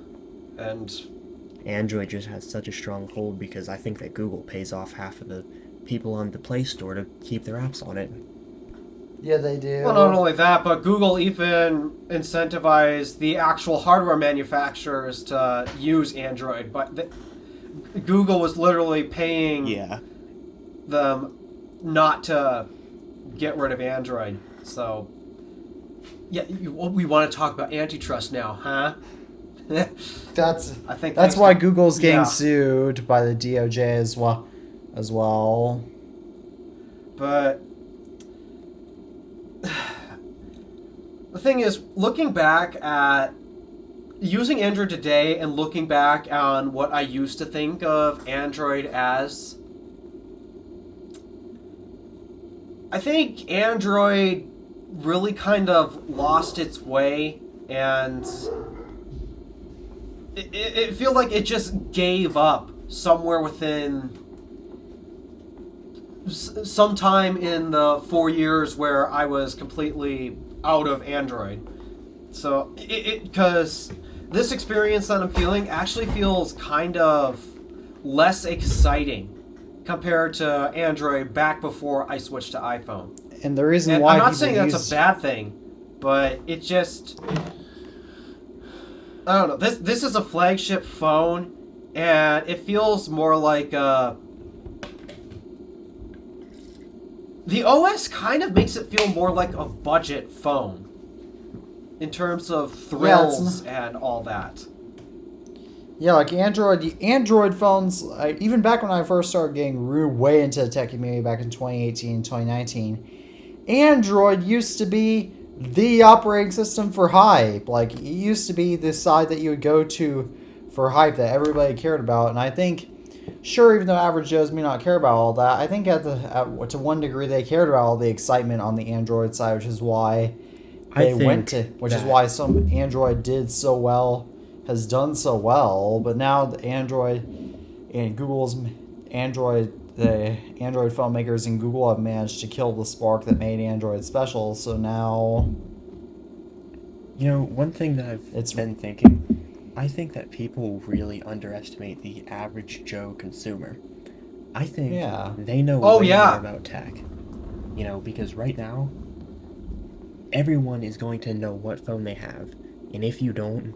And Android just has such a strong hold because I think that Google pays off half of the people on the Play Store to keep their apps on it. Yeah, they do. Well, not only that, but Google even incentivized the actual hardware manufacturers to use Android. But Google was literally paying them not to get rid of Android. So, yeah, we want to talk about antitrust now, huh? That's why Google's getting sued by the DOJ as well. But the thing is, looking back at using Android today and looking back on what I used to think of Android as, I think Android really kind of lost its way, and it feel like it just gave up somewhere within sometime in the 4 years where I was completely out of Android. So because this experience that I'm feeling actually feels kind of less exciting compared to Android back before I switched to iPhone. And the reason why I'm not saying that's a bad thing, but it just, I don't know. This is a flagship phone, and it feels more like the OS kind of makes it feel more like a budget phone in terms of thrills and all that. Yeah, like the Android phones, even back when I first started getting way into the tech community back in 2018, 2019, Android used to be the operating system for hype. Like, it used to be the side that you would go to for hype that everybody cared about. And I think sure, even though average Joes may not care about all that, I think to one degree they cared about all the excitement on the Android side, which is why is why some Android did so well, has done so well. But now the Android and the Android phone makers and Google have managed to kill the spark that made Android special. So now, one thing that I've been thinking. I think that people really underestimate the average Joe consumer. I think they know way more about tech. Because right now, everyone is going to know what phone they have. And if you don't,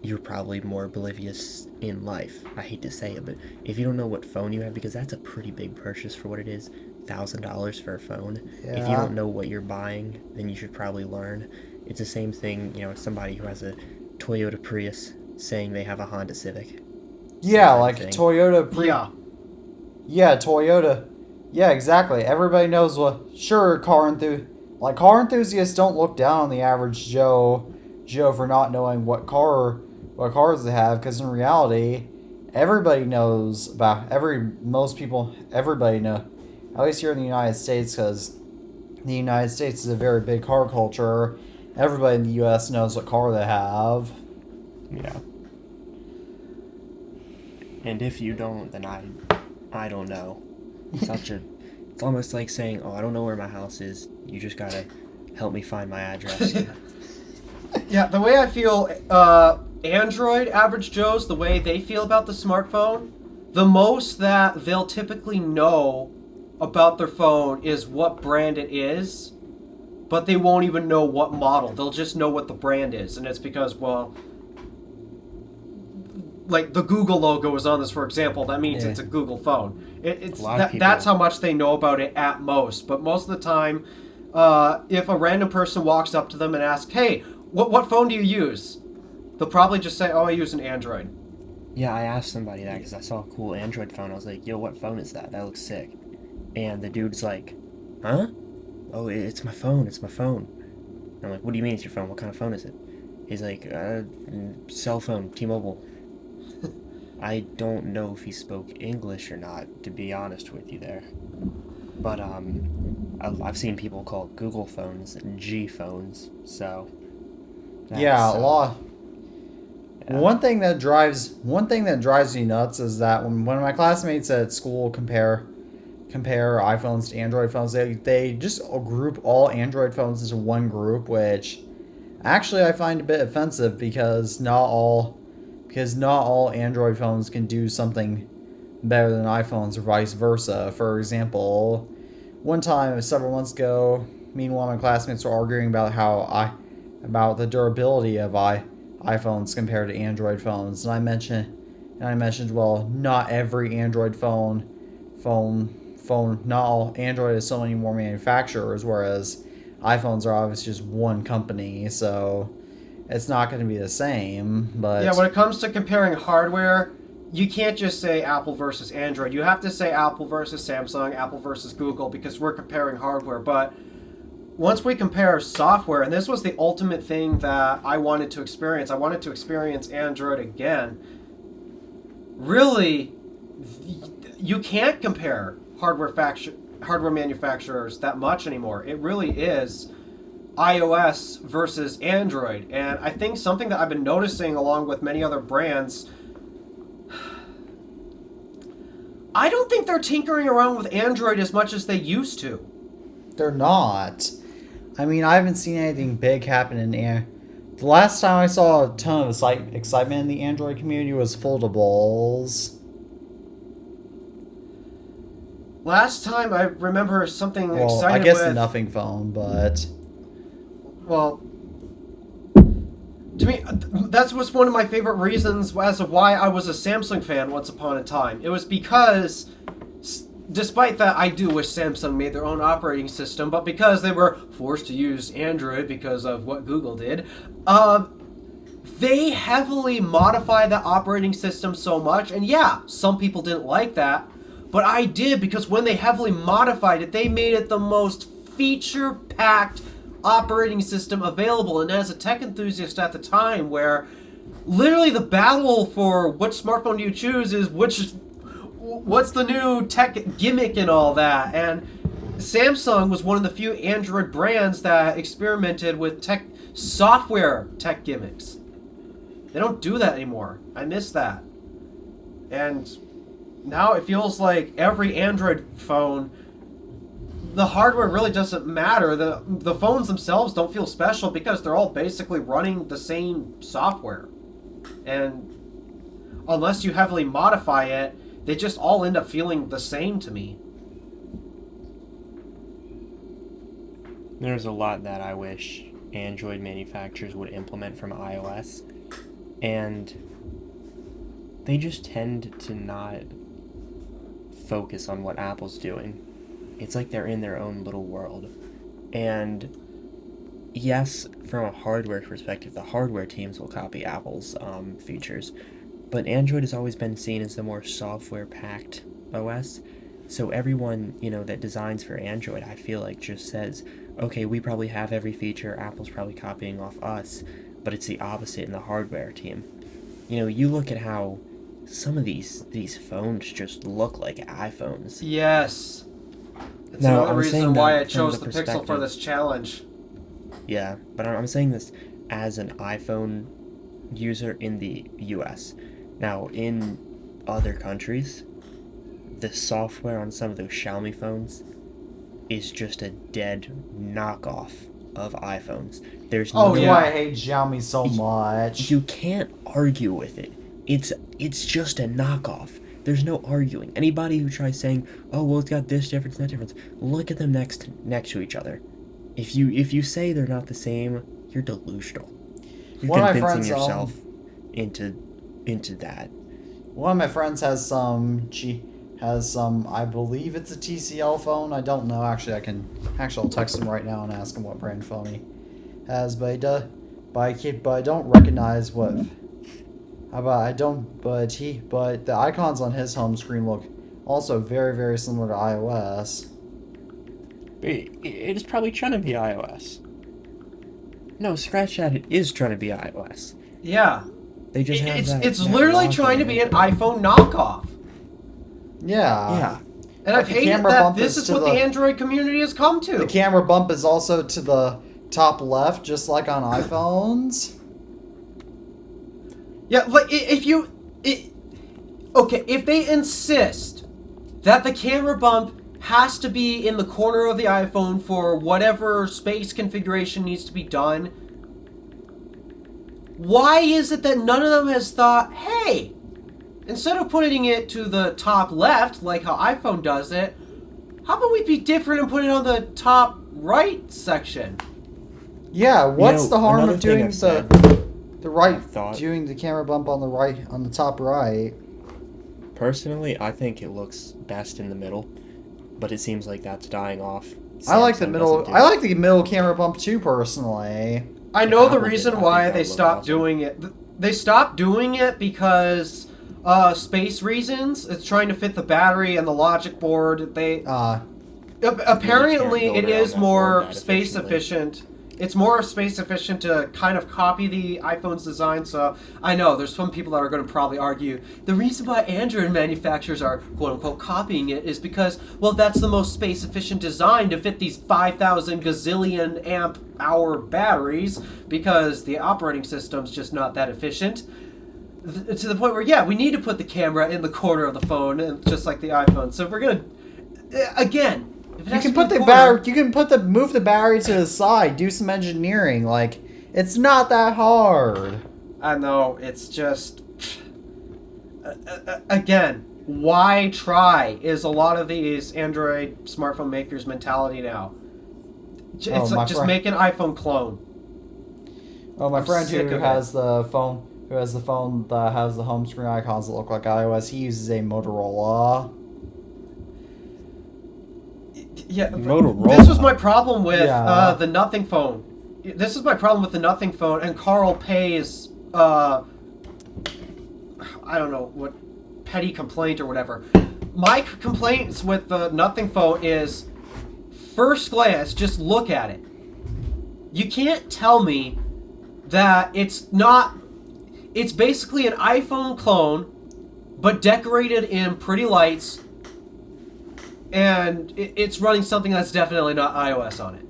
you're probably more oblivious in life. I hate to say it, but if you don't know what phone you have, because that's a pretty big purchase for what it is, $1,000 for a phone. Yeah. If you don't know what you're buying, then you should probably learn. It's the same thing, somebody who has a Toyota Prius saying they have a Honda Civic. Yeah, like Toyota Prius. Yeah, Toyota. Yeah, exactly. Everybody knows car enthusiasts don't look down on the average Joe for not knowing what cars they have, because in reality, everybody knows everybody know, at least here in the United States, because the United States is a very big car culture. Everybody in the U.S. knows what car they have. Yeah. And if you don't, then I don't know. It's almost like saying, I don't know where my house is. You just gotta help me find my address. Yeah, the way I feel, Android average Joes, the way they feel about the smartphone, the most that they'll typically know about their phone is what brand it is, but they won't even know what model. They'll just know what the brand is, and it's because, like the Google logo is on this, for example. That means it's a Google phone. That's how much they know about it at most. But most of the time, if a random person walks up to them and asks, "Hey, what phone do you use?" They'll probably just say, "Oh, I use an Android." Yeah, I asked somebody that because I saw a cool Android phone. I was like, "Yo, what phone is that? That looks sick." And the dude's like, "Huh? Oh, it's my phone. It's my phone." And I'm like, "What do you mean it's your phone? What kind of phone is it?" He's like, "Cell phone, T-Mobile." I don't know if he spoke English or not, to be honest with you there. But I've seen people call Google phones G phones, so a lot. Yeah. One thing that drives me nuts is that when my classmates at school compare iPhones to Android phones, they just group all Android phones into one group, which actually I find a bit offensive because not all Android phones can do something better than iPhones or vice versa. For example, one time several months ago, me and one of my classmates were arguing about the durability of iPhones compared to Android phones, and I mentioned, well, not every Android phone, not all Android has so many more manufacturers, whereas iPhones are obviously just one company, so it's not going to be the same. But yeah, when it comes to comparing hardware, you can't just say Apple versus Android. You have to say Apple versus Samsung, Apple versus Google, because we're comparing hardware. But once we compare software, and this was the ultimate thing that I wanted to experience. I wanted to experience Android again. Really, you can't compare hardware manufacturers that much anymore. It really is iOS versus Android. And I think something that I've been noticing along with many other brands, I don't think they're tinkering around with Android as much as they used to. They're not. I mean, I haven't seen anything big happen in Android. The last time I saw a ton of excitement in the Android community was foldables. Last time I remember something exciting with... Well, I guess the Nothing phone, but... Well, to me, that was one of my favorite reasons as to why I was a Samsung fan once upon a time. It was because, despite that, I do wish Samsung made their own operating system, but because they were forced to use Android because of what Google did, they heavily modified the operating system so much, and yeah, some people didn't like that, but I did, because when they heavily modified it, they made it the most feature-packed operating system available. And as a tech enthusiast at the time, where literally the battle for which smartphone do you choose is which what's the new tech gimmick and all that? And Samsung was one of the few Android brands that experimented with software tech gimmicks. They don't do that anymore. I miss that. And now it feels like every Android phone, the hardware really doesn't matter. The phones themselves don't feel special because they're all basically running the same software. And unless you heavily modify it, they just all end up feeling the same to me. There's a lot that I wish Android manufacturers would implement from iOS, and they just tend to not focus on what Apple's doing. It's like they're in their own little world. And yes, from a hardware perspective, the hardware teams will copy Apple's features, but Android has always been seen as the more software-packed OS. So everyone, that designs for Android, I feel like just says, okay, we probably have every feature, Apple's probably copying off us, but it's the opposite in the hardware team. You look at how some of these phones just look like iPhones. Yes. It's Now, another I'm reason saying why that I chose from the the Pixel for perspective- this challenge. Yeah, but I'm saying this as an iPhone user in the US. Now, in other countries, the software on some of those Xiaomi phones is just a dead knockoff of iPhones. There's Oh, no, yeah. I hate Xiaomi so much. You can't argue with it. It's just a knockoff. There's no arguing. Anybody who tries saying, "Oh, well, it's got this difference, that difference," look at them next to each other. If you say they're not the same, you're delusional. You're One of my convincing friends, yourself into that. One of my friends has some. I believe it's a TCL phone. I don't know. Actually, I'll text him right now and ask him what brand phone he has. But he does. But I don't recognize what. How about I don't? But the icons on his home screen look also very, very similar to iOS. It is probably trying to be iOS. No, scratch that. It is trying to be iOS. Yeah. They just have It's that literally lock trying to on be it. an iPhone knockoff. Yeah. Yeah. And But I've the hated camera that bump this is is to what the- the Android community has come to. The camera bump is also to the top left, just like on iPhones. Yeah, like if they insist that the camera bump has to be in the corner of the iPhone for whatever space configuration needs to be done, why is it that none of them has thought, hey, instead of putting it to the top left like how iPhone does it, how about we be different and put it on the top right section? Yeah, what's the harm another of thing doing I've said, the right, thought- doing the camera bump on the right, on the top right? Personally, I think it looks best in the middle, but it seems like that's dying off. I like the Samsung middle. doesn't do I it. like the middle camera bump too, personally. I know the Apple did, reason I why think that they would look stopped awesome. doing it. They stopped doing it because space reasons. It's trying to fit the battery and the logic board. They apparently build it around is that more board that space efficiently. efficient. It's more space efficient to kind of copy the iPhone's design. So I know there's some people that are going to probably argue the reason why Android manufacturers are quote unquote copying it is because, well, that's the most space efficient design to fit these 5,000 gazillion amp hour batteries because the operating system's just not that efficient. To the point where, yeah, we need to put the camera in the corner of the phone, just like the iPhone. So if we're gonna, again, if it You has can to be put the corner- battery. You can move the battery to the side. Do some engineering. Like, it's not that hard. I know, it's just, again, why try is a lot of these Android smartphone makers' mentality now. It's Oh, my like just friend- make an iPhone clone. Oh, my I'm friend sick who of has the phone that has the home screen icons that look like iOS, he uses a Motorola. Yeah, but Motorola. this was my problem with Yeah. the Nothing phone. This is my problem with the Nothing phone and Carl Pay's, I don't know, what petty complaint or whatever. My complaints with the Nothing phone is, first glance, just look at it. You can't tell me that it's not... It's basically an iPhone clone but decorated in pretty lights, and it's running something that's definitely not iOS on it.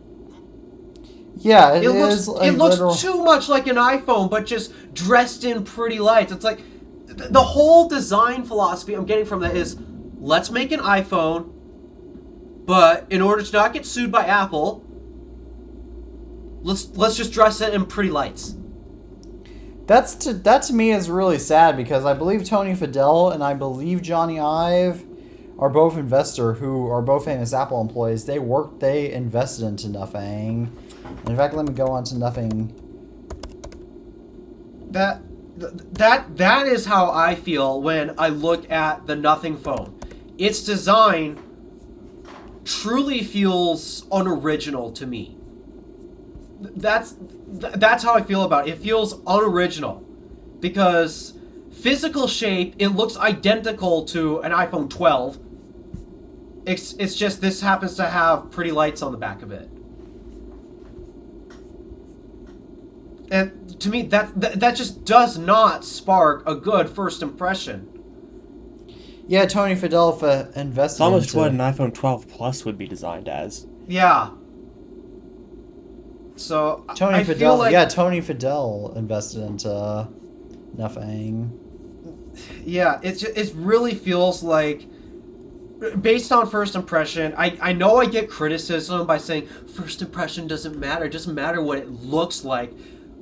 Yeah, It looks too much like an iPhone, but just dressed in pretty lights. It's like the whole design philosophy I'm getting from that is, let's make an iPhone, but in order to not get sued by Apple, let's just dress it in pretty lights. That to me is really sad, because I believe Tony Fadell and I believe Johnny Ive are both who are both famous Apple employees. They invested into Nothing. In fact, let me go on to Nothing. That is how I feel when I look at the Nothing phone. Its design truly feels unoriginal to me. That's how I feel about it. It feels unoriginal because physical shape, it looks identical to an iPhone 12. It's just this happens to have pretty lights on the back of it. And to me, that just does not spark a good first impression. Yeah, Tony Fadell invested. It's almost what an iPhone 12 Plus would be designed as. Yeah. So Tony I Fadell, feel like, Tony Fadell invested into Nothing. Yeah, it really feels like, based on first impression, I know I get criticism by saying first impression doesn't matter. It doesn't matter what it looks like.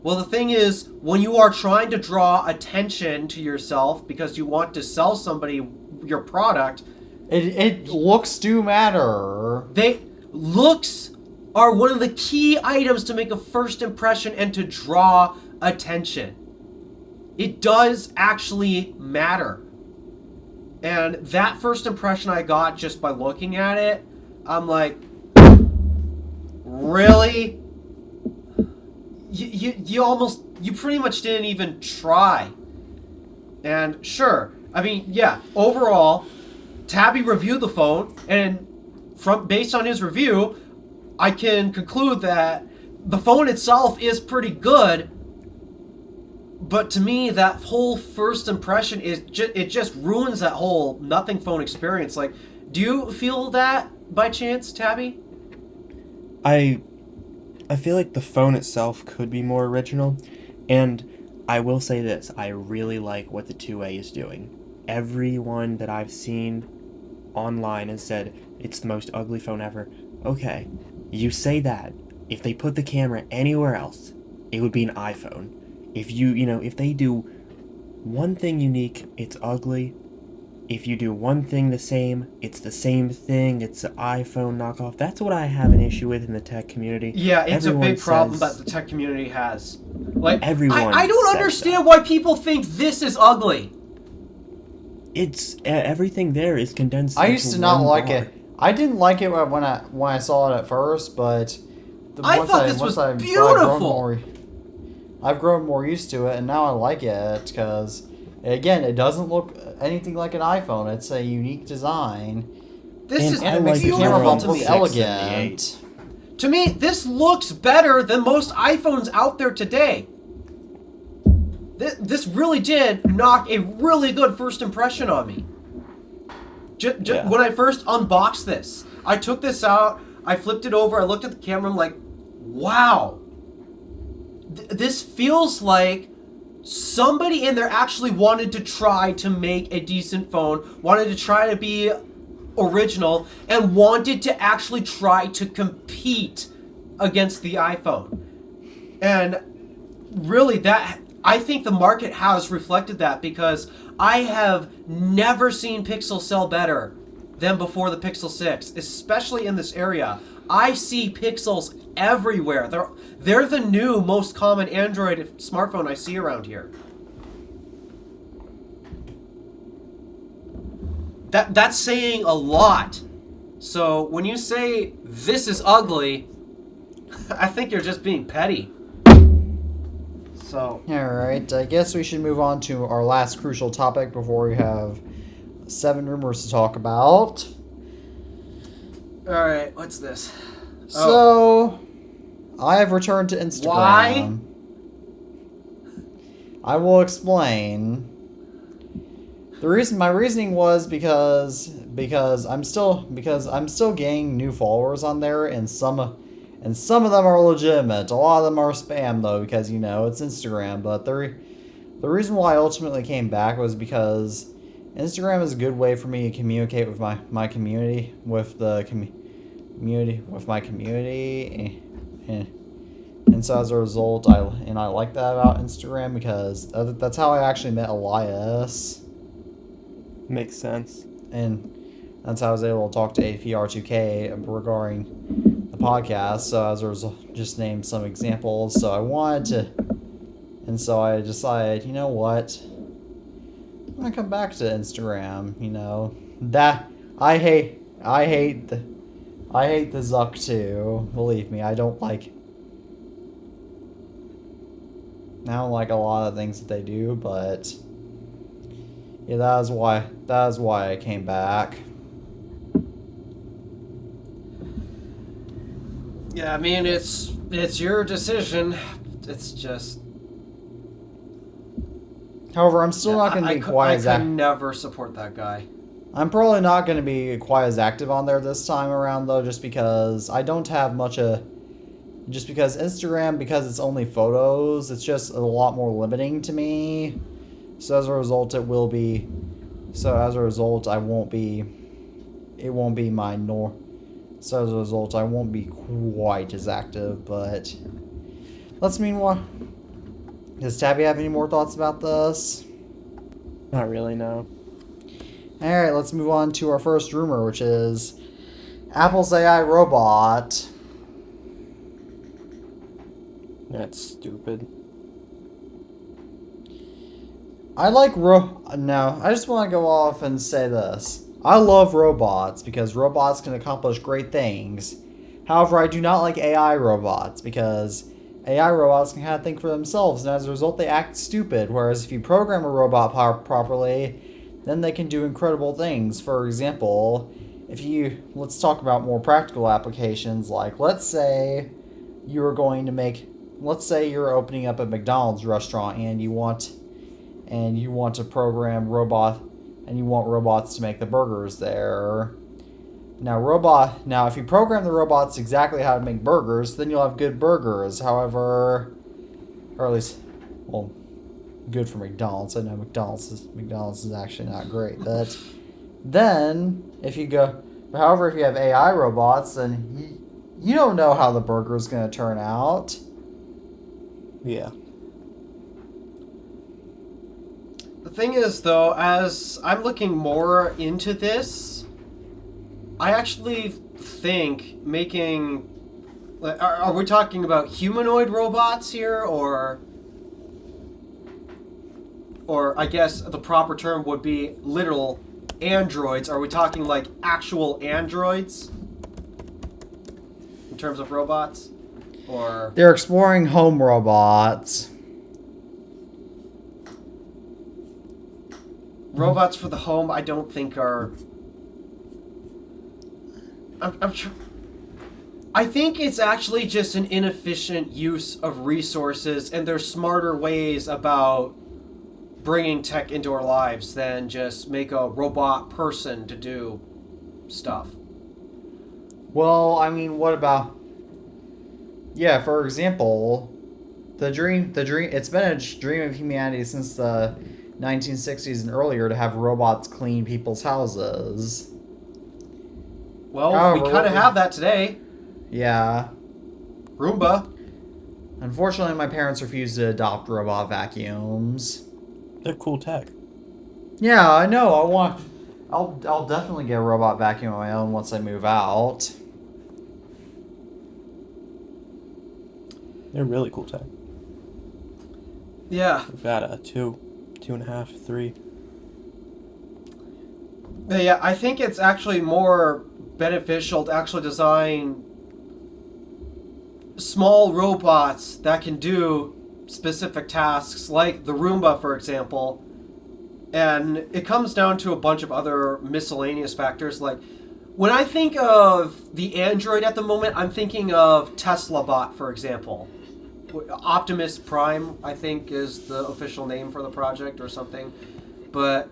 Well, the thing is, when you are trying to draw attention to yourself because you want to sell somebody your product, it looks do matter. Looks are one of the key items to make a first impression and to draw attention. It does actually matter. And that first impression I got just by looking at it, I'm like, really? You pretty much didn't even try. And sure, I mean, yeah, overall, Tabby reviewed the phone, and based on his review, I can conclude that the phone itself is pretty good. But to me, that whole first impression it just ruins that whole Nothing phone experience. Like, do you feel that by chance, Tabby? I feel like the phone itself could be more original, and I will say this, I really like what the 2A is doing. Everyone that I've seen online has said it's the most ugly phone ever. Okay, you say that. If they put the camera anywhere else, it would be an iPhone. If they do one thing unique, it's ugly. If you do one thing the same, it's the same thing. It's an iPhone knockoff. That's what I have an issue with in the tech community. Yeah, it's a big problem that the tech community has. Like, everyone I don't understand why people think this is ugly. It's everything there is condensed. I used to not like it. I didn't like it when I saw it at first, but I thought this was beautiful. I've grown more used to it, and now I like it because, again, it doesn't look anything like an iPhone. It's a unique design. This is beautiful to me. Elegant. To me, this looks better than most iPhones out there today. This really did knock a really good first impression on me. When I first unboxed this, I took this out, I flipped it over, I looked at the camera, I'm like, wow. This feels like somebody in there actually wanted to try to make a decent phone, wanted to try to be original, and wanted to actually try to compete against the iPhone. And really, I think the market has reflected that, because I have never seen Pixel sell better than before the Pixel 6, especially in this area. I see Pixels everywhere. They're the new most common Android smartphone I see around here. That's saying a lot. So when you say this is ugly, I think you're just being petty. So. Alright, I guess we should move on to our last crucial topic before we have 7 rumors to talk about. Alright, what's this? So, I have returned to Instagram. Why? I will explain. my reasoning was because I'm still gaining new followers on there, and some of them are legitimate. A lot of them are spam though, because it's Instagram. But the reason why I ultimately came back was because Instagram is a good way for me to communicate with my community, with my community, and so as a result, I like that about Instagram, because that's how I actually met Elias. Makes sense. And that's how I was able to talk to APR2K regarding the podcast. So as a result, just named some examples. So I wanted to, and so I decided, you know what? I'm gonna come back to Instagram. That I hate the Zuck too. Believe me, I don't like a lot of things that they do, but yeah, that is why I came back. Yeah, I mean, it's your decision. It's just. However, I'm still not going to be quite as active. I could never support that guy. I'm probably not going to be quite as active on there this time around, though, just because I don't have much just because Instagram, because it's only photos, it's just a lot more limiting to me. So as a result, I won't be my norm. So as a result, I won't be quite as active, but let's meanwhile. Does Tabby have any more thoughts about this? Not really, no. Alright, let's move on to our first rumor, which is Apple's AI robot. That's stupid. I like No, I just want to go off and say this. I love robots because robots can accomplish great things. However, I do not like AI robots because AI robots can kind of think for themselves, and as a result, they act stupid. Whereas if you program a robot properly, then they can do incredible things. For example, let's talk about more practical applications. Like, let's say you're opening up a McDonald's restaurant, and you want to program robots to make the burgers there. Now, if you program the robots exactly how to make burgers, then you'll have good burgers. However, or at least, well, good for McDonald's. I know McDonald's is actually not great, but then if you have AI robots, then you don't know how the burger is going to turn out. Yeah. The thing is, though, as I'm looking more into this, I actually think making... Are we talking about humanoid robots here, or I guess the proper term would be literal androids? Are we talking like actual androids in terms of robots? Or they're exploring home robots. Robots for the home, I don't think are... I think it's actually just an inefficient use of resources, and there's smarter ways about bringing tech into our lives than just make a robot person to do stuff. Well, I mean, what about... Yeah, for example, it's been a dream of humanity since the 1960s and earlier to have robots clean people's houses. Well, we kind of have that today. Yeah. Roomba. Unfortunately, my parents refused to adopt robot vacuums. They're cool tech. Yeah, I know. I'll definitely get a robot vacuum of my own once I move out. They're really cool tech. Yeah. We've got a 2.5, 3. Yeah, I think it's actually more beneficial to actually design small robots that can do specific tasks, like the Roomba, for example. And it comes down to a bunch of other miscellaneous factors. Like, when I think of the Android at the moment, I'm thinking of Tesla Bot, for example. Optimus Prime, I think, is the official name for the project or something. But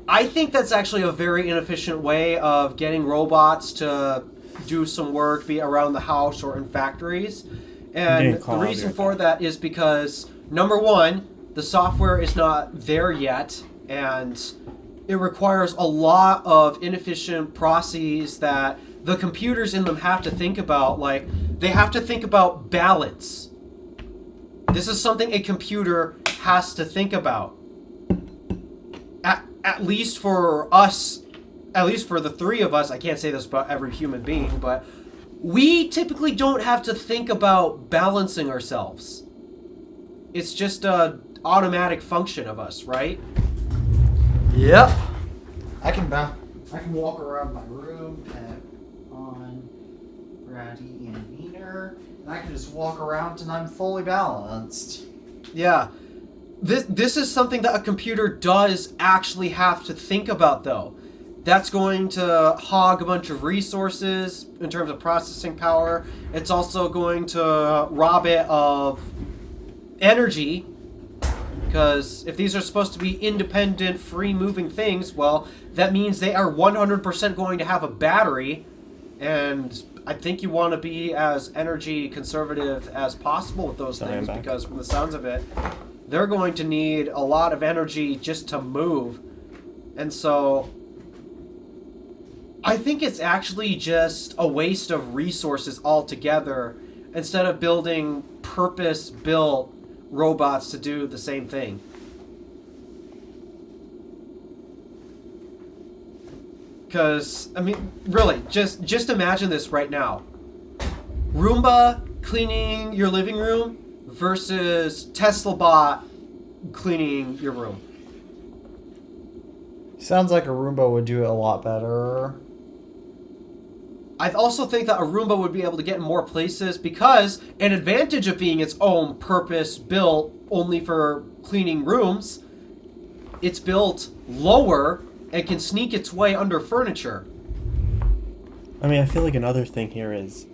I think that's actually a very inefficient way of getting robots to do some work, be it around the house or in factories. And the reason for that is because, number one, the software is not there yet, and it requires a lot of inefficient processes that the computers in them have to think about. Like, they have to think about balance. This is something a computer has to think about. At least for us, at least for the three of us, I can't say this about every human being, but we typically don't have to think about balancing ourselves. It's just a automatic function of us, right? Yep. I can walk around my room, tap on Brady and Wiener, and I can just walk around and I'm fully balanced. Yeah. This is something that a computer does actually have to think about, though. That's going to hog a bunch of resources in terms of processing power. It's also going to rob it of energy, because if these are supposed to be independent, free-moving things, well, that means they are 100% going to have a battery, and I think you want to be as energy conservative as possible with those things, because from the sounds of it, they're going to need a lot of energy just to move. And so I think it's actually just a waste of resources altogether, instead of building purpose-built robots to do the same thing. Because, I mean, really, just imagine this right now. Roomba cleaning your living room versus Tesla bot cleaning your room. Sounds like a Roomba would do it a lot better. I also think that a Roomba would be able to get in more places, because an advantage of being its own purpose-built only for cleaning rooms, it's built lower and can sneak its way under furniture. I mean, I feel like another thing here is,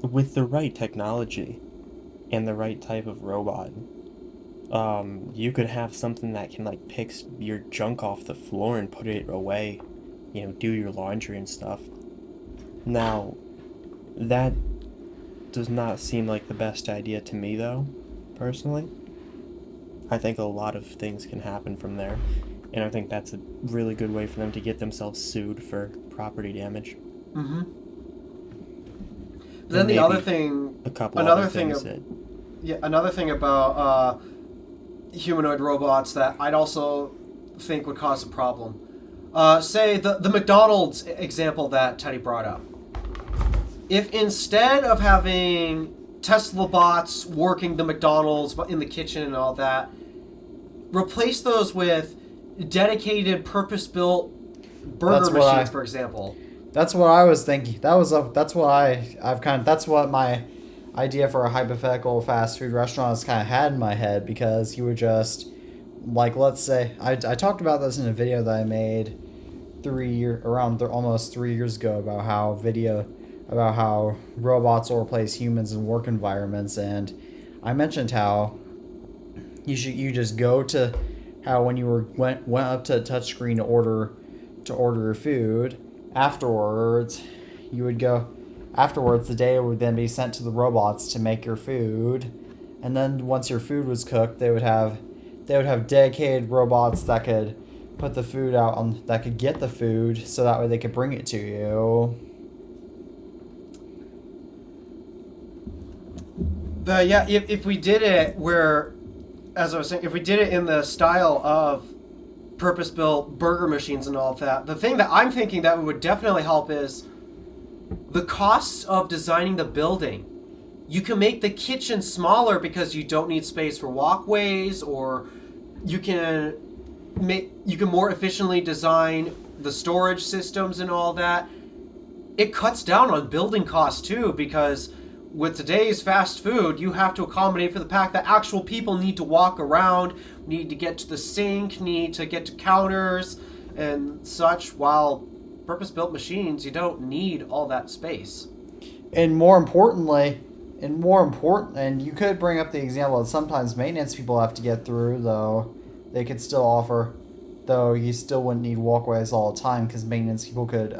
with the right technology and the right type of robot, you could have something that can, like, pick your junk off the floor and put it away, you know, do your laundry and stuff. Now, that does not seem like the best idea to me, though, personally. I think a lot of things can happen from there, and I think that's a really good way for them to get themselves sued for property damage. Mm-hmm. Then the other thing, another thing about humanoid robots that I'd also think would cause a problem. Say the McDonald's example that Teddy brought up. If instead of having Tesla bots working the McDonald's in the kitchen and all that, replace those with dedicated, purpose-built burger machines, for example. That's what I was thinking. That's what my idea for a hypothetical fast food restaurant has kind of had in my head, because you would just, like, let's say, I talked about this in a video that I made almost 3 years ago about how robots will replace humans in work environments, and I mentioned how you just go to how when you went up to a touchscreen to order your food, afterwards the data would then be sent to the robots to make your food, and then once your food was cooked, they would have dedicated robots that could put the food out that could get the food, so that way they could bring it to you. But yeah, if we did it where, as I was saying, if we did it in the style of purpose-built burger machines and all of that, the thing that I'm thinking that would definitely help is the costs of designing the building. You can make the kitchen smaller because you don't need space for walkways, or you can more efficiently design the storage systems and all that. It cuts down on building costs too, because with today's fast food, you have to accommodate for the fact that actual people need to walk around, need to get to the sink, need to get to counters and such, while purpose-built machines, you don't need all that space. And you could bring up the example that sometimes maintenance people have to get through, though they could still offer though you still wouldn't need walkways all the time because maintenance people could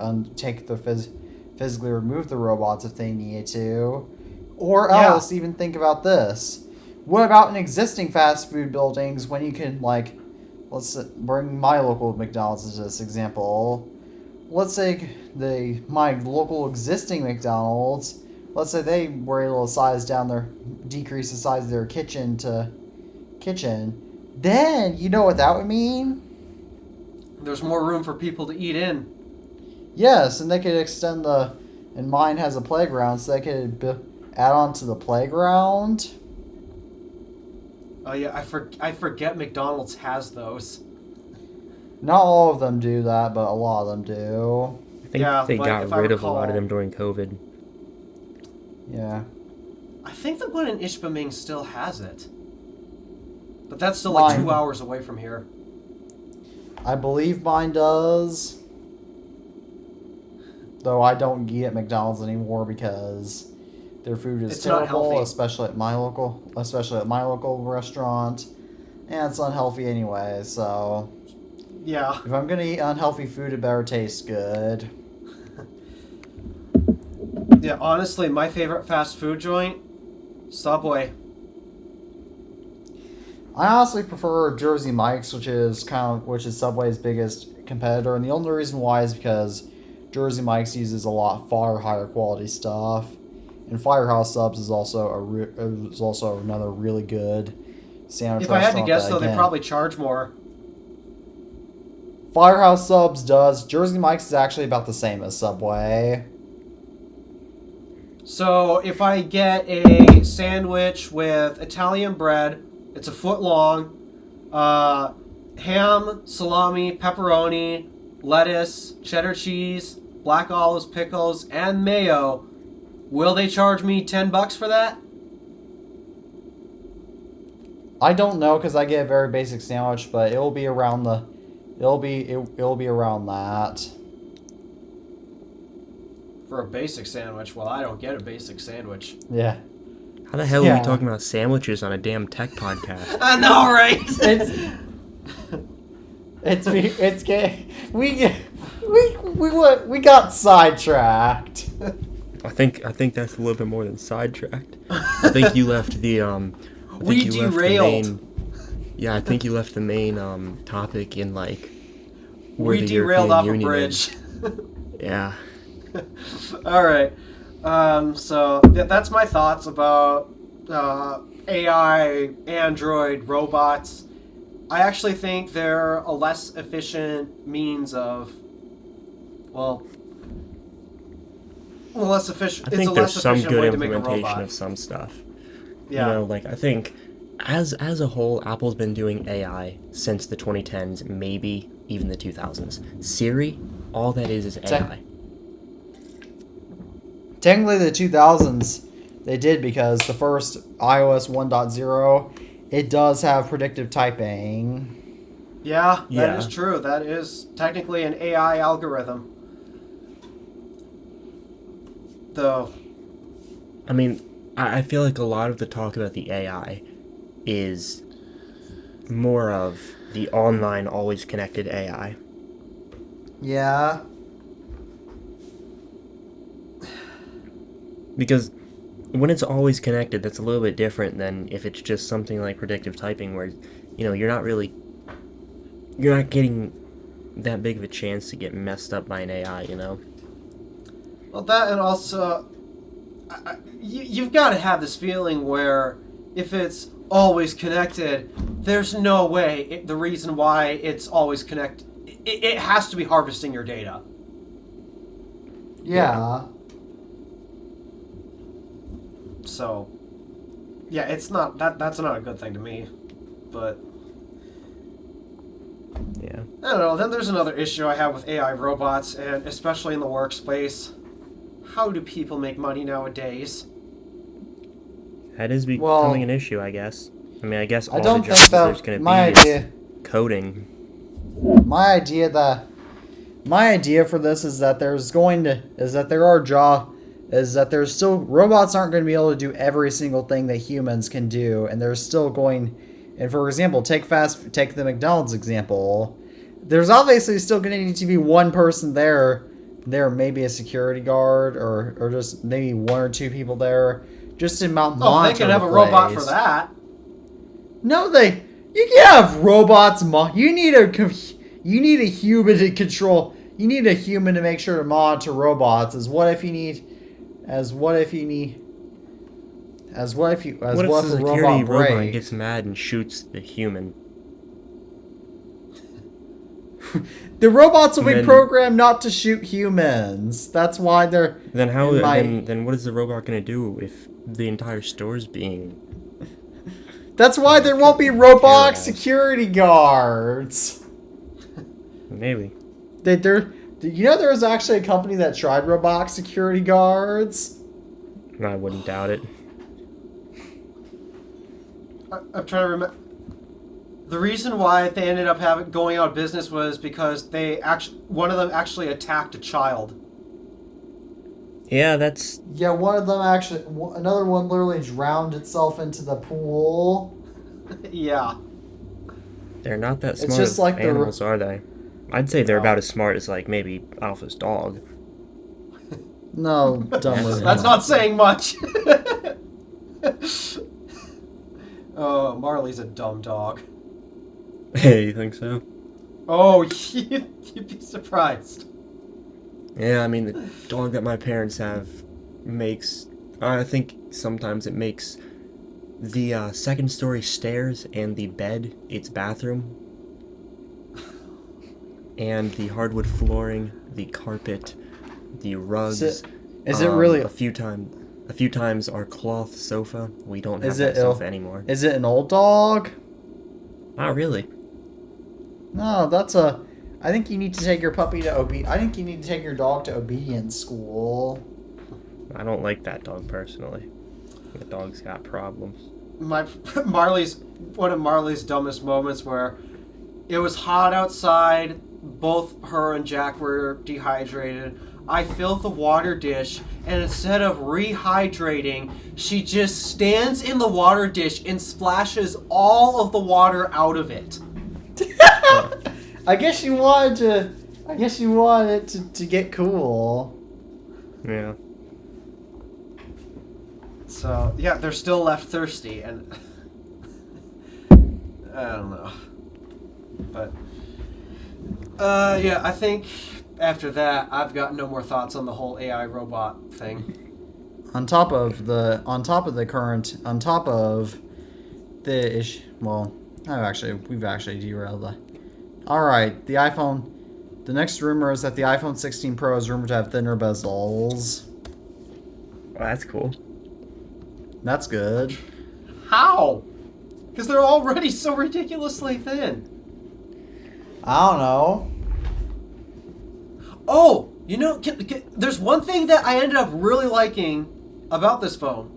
physically remove the robots if they needed to. Or else, even think about this. What about in existing fast food buildings when you can, like, let's bring my local McDonald's as this example. Let's say my local existing McDonald's, let's say they were able to decrease the size of their kitchen. Then, you know what that would mean? There's more room for people to eat in. Yes, and they could extend and mine has a playground, so they could add on to the playground. Oh yeah, I forget McDonald's has those. Not all of them do that, but a lot of them do. I think they got rid of a lot of them during COVID. Yeah. I think the one in Ishpeming still has it. But that's still like 2 hours away from here. I believe mine does. Though I don't eat at McDonald's anymore because their food is terrible, especially at my local restaurant. And it's unhealthy anyway, so yeah. If I'm gonna eat unhealthy food, it better taste good. Yeah, honestly, my favorite fast food joint, Subway. I honestly prefer Jersey Mike's, which is Subway's biggest competitor, and the only reason why is because Jersey Mike's uses a lot far higher quality stuff, and Firehouse Subs is also another really good sandwich. If I had to guess, though, they probably charge more. Firehouse Subs does. Jersey Mike's is actually about the same as Subway. So if I get a sandwich with Italian bread, it's a foot long, ham, salami, pepperoni, lettuce, cheddar cheese, black olives, pickles, and mayo, will they charge me $10 for that? I don't know because I get a very basic sandwich, but it'll be around that. For a basic sandwich? Well, I don't get a basic sandwich. Yeah. How the hell are we talking about sandwiches on a damn tech podcast? I know, right? We got sidetracked. I think that's a little bit more than sidetracked. I think you left the we derailed. I think you left the main topic in like where we the derailed European off Union a bridge. Yeah. All right. So that's my thoughts about AI, Android, robots. I actually think they're a less efficient means of, less efficient. I think there's some good implementation of some stuff. Yeah. You know, like I think as a whole, Apple's been doing AI since the 2010s, maybe even the 2000s. Siri, all that is AI. Technically, the 2000s, they did because the first iOS 1.0, it does have predictive typing. Yeah, that is true. That is technically an AI algorithm. Though. I mean, I feel like a lot of the talk about the AI is more of the online, always connected AI. Yeah. Because when it's always connected, that's a little bit different than if it's just something like predictive typing where, you know, you're not getting that big of a chance to get messed up by an AI, you know? Well, that and also, you've got to have this feeling where if it's always connected, there's no way the reason why it's always connected, it has to be harvesting your data. Yeah. So, yeah, it's not that's not a good thing to me, but yeah, I don't know. Then there's another issue I have with AI robots, and especially in the workspace. How do people make money nowadays? That is becoming an issue, I guess. I mean, I guess all the jobs there's going to be is coding. My idea for this is that robots aren't going to be able to do every single thing that humans can do, and there's still going. And for example, take the McDonald's example. there's obviously still going to need to be one person there. There may be a security guard or just maybe one or two people there just to monitor. Oh, they can have a robot for that. No, you can have robots. You need a human to control. You need a human to make sure to monitor robots. What if the security robot breaks? gets mad and shoots the human? The robots will be programmed not to shoot humans. That's why they're. Then then what is the robot gonna do if the entire store's being? That's why there won't be robot security guards. Maybe. There was actually a company that tried robot security guards. I wouldn't doubt it. I'm trying to remember. The reason why they ended up going out of business was because one of them actually attacked a child. Yeah, that's... Yeah, one of them actually... Another one literally drowned itself into the pool. Yeah. They're not that smart it's just like animals, are they? I'd say they're about as smart as, like, maybe Alpha's dog. No, dumb. That's not saying much. Oh, Marley's a dumb dog. Hey, you think so? Oh, you'd be surprised. Yeah, I mean, the dog that my parents have makes... I think sometimes it makes the second story stairs and the bed its bathroom. And the hardwood flooring, the carpet, the rugs. Is it really... A few times our cloth sofa. We don't have that sofa anymore. Is it an old dog? Not really. No, I think you need to take your puppy to I think you need to take your dog to obedience school. I don't like that dog personally. The dog's got problems. One of Marley's dumbest moments where it was hot outside, both her and Jack were dehydrated. I filled the water dish, and instead of rehydrating, she just stands in the water dish and splashes all of the water out of it. I guess you wanted it to get cool. Yeah. So, yeah, they're still left thirsty, and I don't know. But, yeah, I think after that, I've got no more thoughts on the whole AI robot thing. On top of the issue, well, we've actually derailed that. All right, the next rumor is that the iPhone 16 Pro is rumored to have thinner bezels. Well, that's cool. That's good. How? Because they're already so ridiculously thin. I don't know. Oh, there's one thing that I ended up really liking about this phone.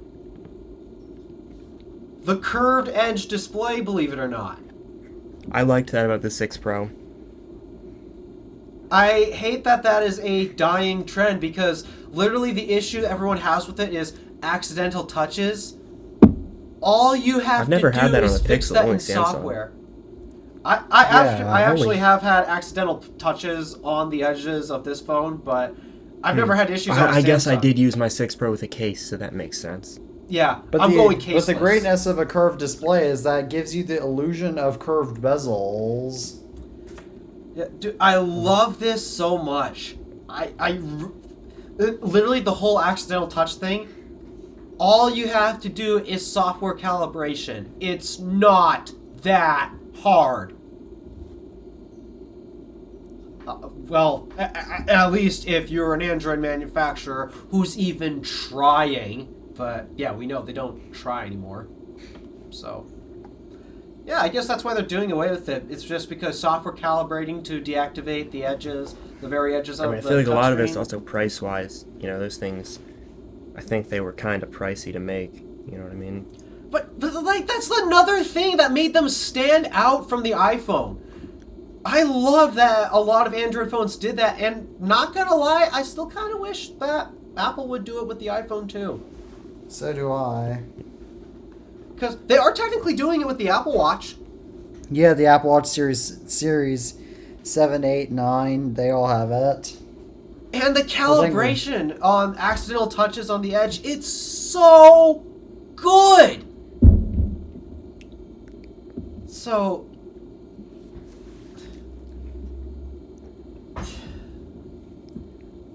The curved edge display, believe it or not. I liked that about the 6 Pro. I hate that is a dying trend because literally the issue that everyone has with it is accidental touches. All you have to do is fix that in software. I actually have had accidental touches on the edges of this phone, but I've never had issues on a Samsung. I guess I did use my 6 Pro with a case, so that makes sense. Yeah, I'm going caseless. But the greatness of a curved display is that it gives you the illusion of curved bezels. Yeah, dude, I love this so much. Literally the whole accidental touch thing. All you have to do is software calibration. It's not that hard. Well, at least if you're an Android manufacturer who's even trying. But yeah, we know they don't try anymore. So yeah, I guess that's why they're doing away with it. It's just because software calibrating to deactivate the edges, the very edges of the I feel like a lot of it's touchscreen. also price-wise. Those things, I think they were kind of pricey to make. You know what I mean? But like, that's another thing that made them stand out from the iPhone. I love that a lot of Android phones did that, and not gonna lie, I still kind of wish that Apple would do it with the iPhone too. So do I. Because they are technically doing it with the Apple Watch. Yeah, the Apple Watch Series 7, 8, 9, they all have it. And the calibration on accidental touches on the edge, it's so good. So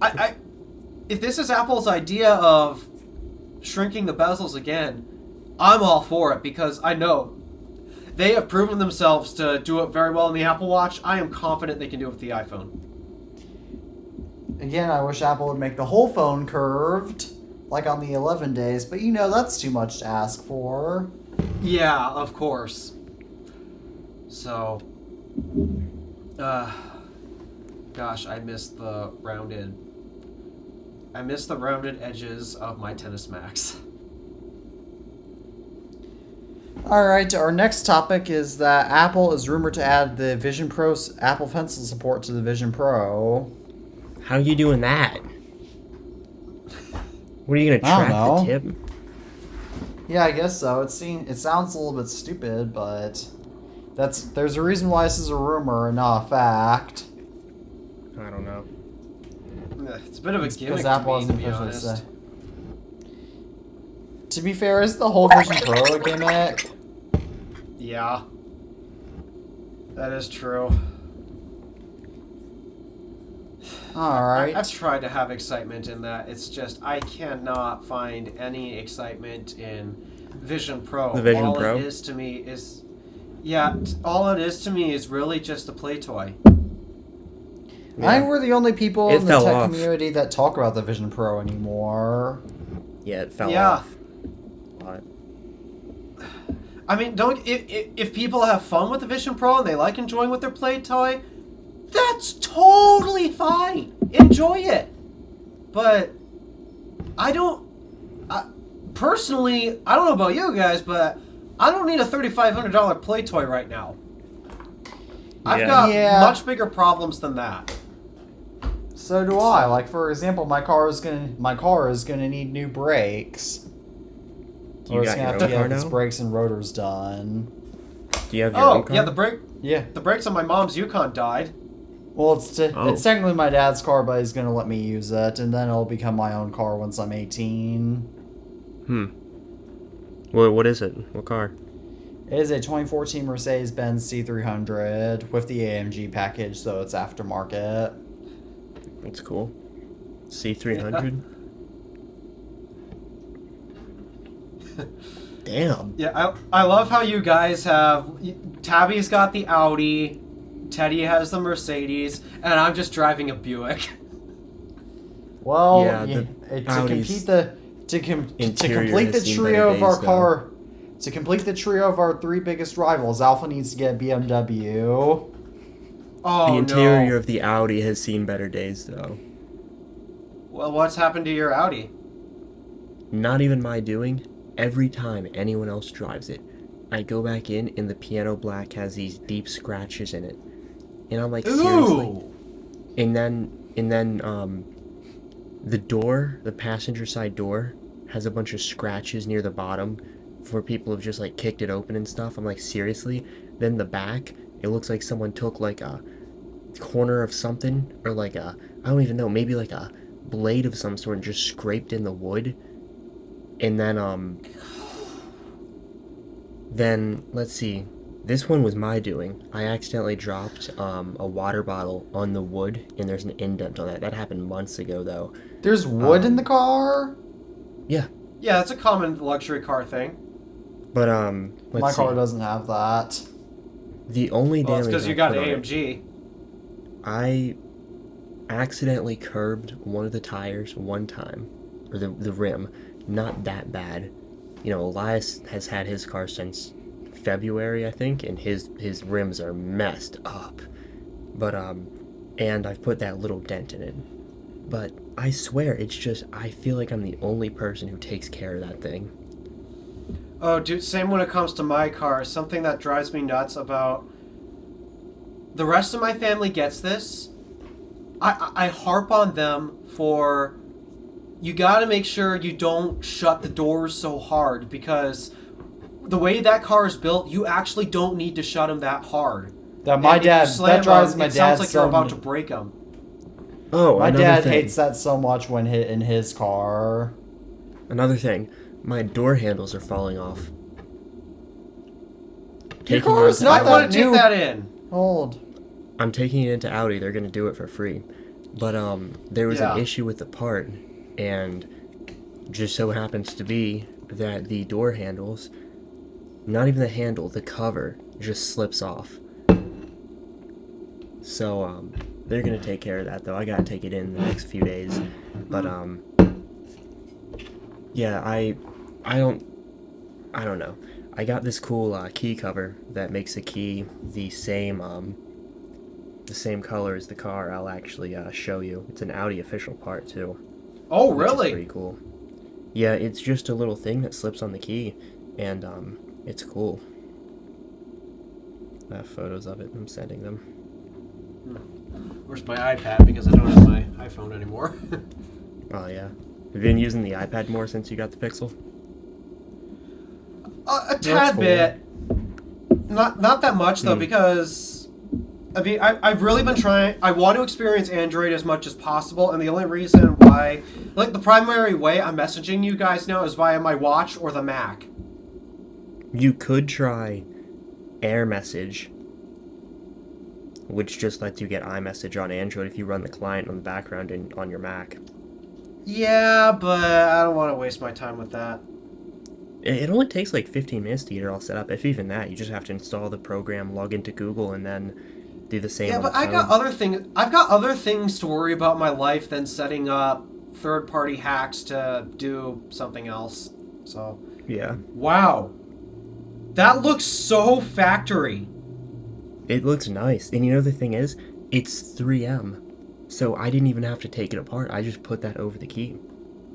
I if this is Apple's idea of shrinking the bezels again, I'm all for it because I know they have proven themselves to do it very well in the Apple Watch. I am confident they can do it with the iPhone. Again, I wish Apple would make the whole phone curved, like on the 11 days, but that's too much to ask for. Yeah, of course. So, gosh, I miss the rounded edges of my Tennis Max. Alright, our next topic is that Apple is rumored to add the Vision Pro Apple Pencil support to the Vision Pro. How are you doing that? What are you gonna track the tip? Yeah, I guess so. It sounds a little bit stupid, but there's a reason why this is a rumor and not a fact. I don't know. It's a bit of a gimmick Apple to me, to be honest. To be fair, is the whole Vision Pro a gimmick? Yeah. That is true. Alright. I've tried to have excitement in that. It's just, I cannot find any excitement in Vision Pro. The Vision all Pro? All it is to me is... Yeah, all it is to me is really just a play toy. Yeah. I think we're the only people in the tech community that talk about the Vision Pro anymore. Yeah, it fell off. But... I mean, if people have fun with the Vision Pro and they like enjoying with their play toy, that's totally fine. Enjoy it. But personally, I don't know about you guys, but I don't need a $3,500 play toy right now. I've got much bigger problems than that. So do I. Like, for example, my car is gonna need new brakes. You got your own car now? Its brakes and rotors done. Do you have your own car? Yeah, the brakes on my mom's Yukon died. Well, it's technically my dad's car, but he's gonna let me use it, and then it'll become my own car once I'm 18. Well, what is it? What car? It is a 2014 Mercedes-Benz C300 with the AMG package, so it's aftermarket. That's cool. C300? Damn. Yeah, I love how you guys have... Tabby's got the Audi, Teddy has the Mercedes, and I'm just driving a Buick. Well, to complete the trio of our car... To complete the trio of our three biggest rivals, Alpha needs to get a BMW. Oh, the interior of the Audi has seen better days, though. Well, what's happened to your Audi? Not even my doing. Every time anyone else drives it, I go back in and the piano black has these deep scratches in it. And I'm like, seriously? And then the door, the passenger side door, has a bunch of scratches near the bottom where people have just like kicked it open and stuff. I'm like, seriously? Then the back, it looks like someone took like a corner of something, or like I don't even know, maybe like a blade of some sort and just scraped in the wood. And then let's see, this one was my doing. I accidentally dropped a water bottle on the wood and there's an indent on that. That happened months ago though. There's wood in the car? Yeah. Yeah, that's a common luxury car thing. But my car doesn't have that. The only damage. It's because you got an AMG. I accidentally curbed one of the tires one time, or the rim. Not that bad. You know, Elias has had his car since February, I think, and his rims are messed up. But and I've put that little dent in it. But I swear, it's just I feel like I'm the only person who takes care of that thing. Oh, dude, same when it comes to my car. Something that drives me nuts about... The rest of my family gets this. I harp on them for... You gotta make sure you don't shut the doors so hard, because the way that car is built, you actually don't need to shut them that hard. That my dad, that drives my dad. It sounds like so you're about to break them. Oh, my dad hates that so much when hit in his car. Another thing, my door handles are falling off. Your car is not I want to take that in. Old. I'm taking it into Audi. They're gonna do it for free, but there was an issue with the part, and just so happens to be that the door handles, not even the handle, the cover just slips off. So they're gonna take care of that though. I gotta take it in the next few days, but yeah, I don't know. I got this cool key cover that makes the key the same color as the car. I'll actually show you. It's an Audi official part too. Oh, really? Which is pretty cool. Yeah, it's just a little thing that slips on the key, and it's cool. I have photos of it. I'm sending them. Where's my iPad? Because I don't have my iPhone anymore. Oh yeah. Have you been using the iPad more since you got the Pixel? A tad bit. Not that much though, because I mean I've really been trying. I want to experience Android as much as possible, and the only reason why, like the primary way I'm messaging you guys now is via my watch or the Mac. You could try AirMessage, which just lets you get iMessage on Android if you run the client on the background on your Mac. Yeah, but I don't want to waste my time with that. It only takes like 15 minutes to get it all set up. If even that, you just have to install the program, log into Google, and then do the same. Yeah, on but the phone. I've got other things to worry about in my life than setting up third-party hacks to do something else. So. Yeah. Wow. That looks so factory. It looks nice, and you know the thing is, it's 3M, so I didn't even have to take it apart. I just put that over the key.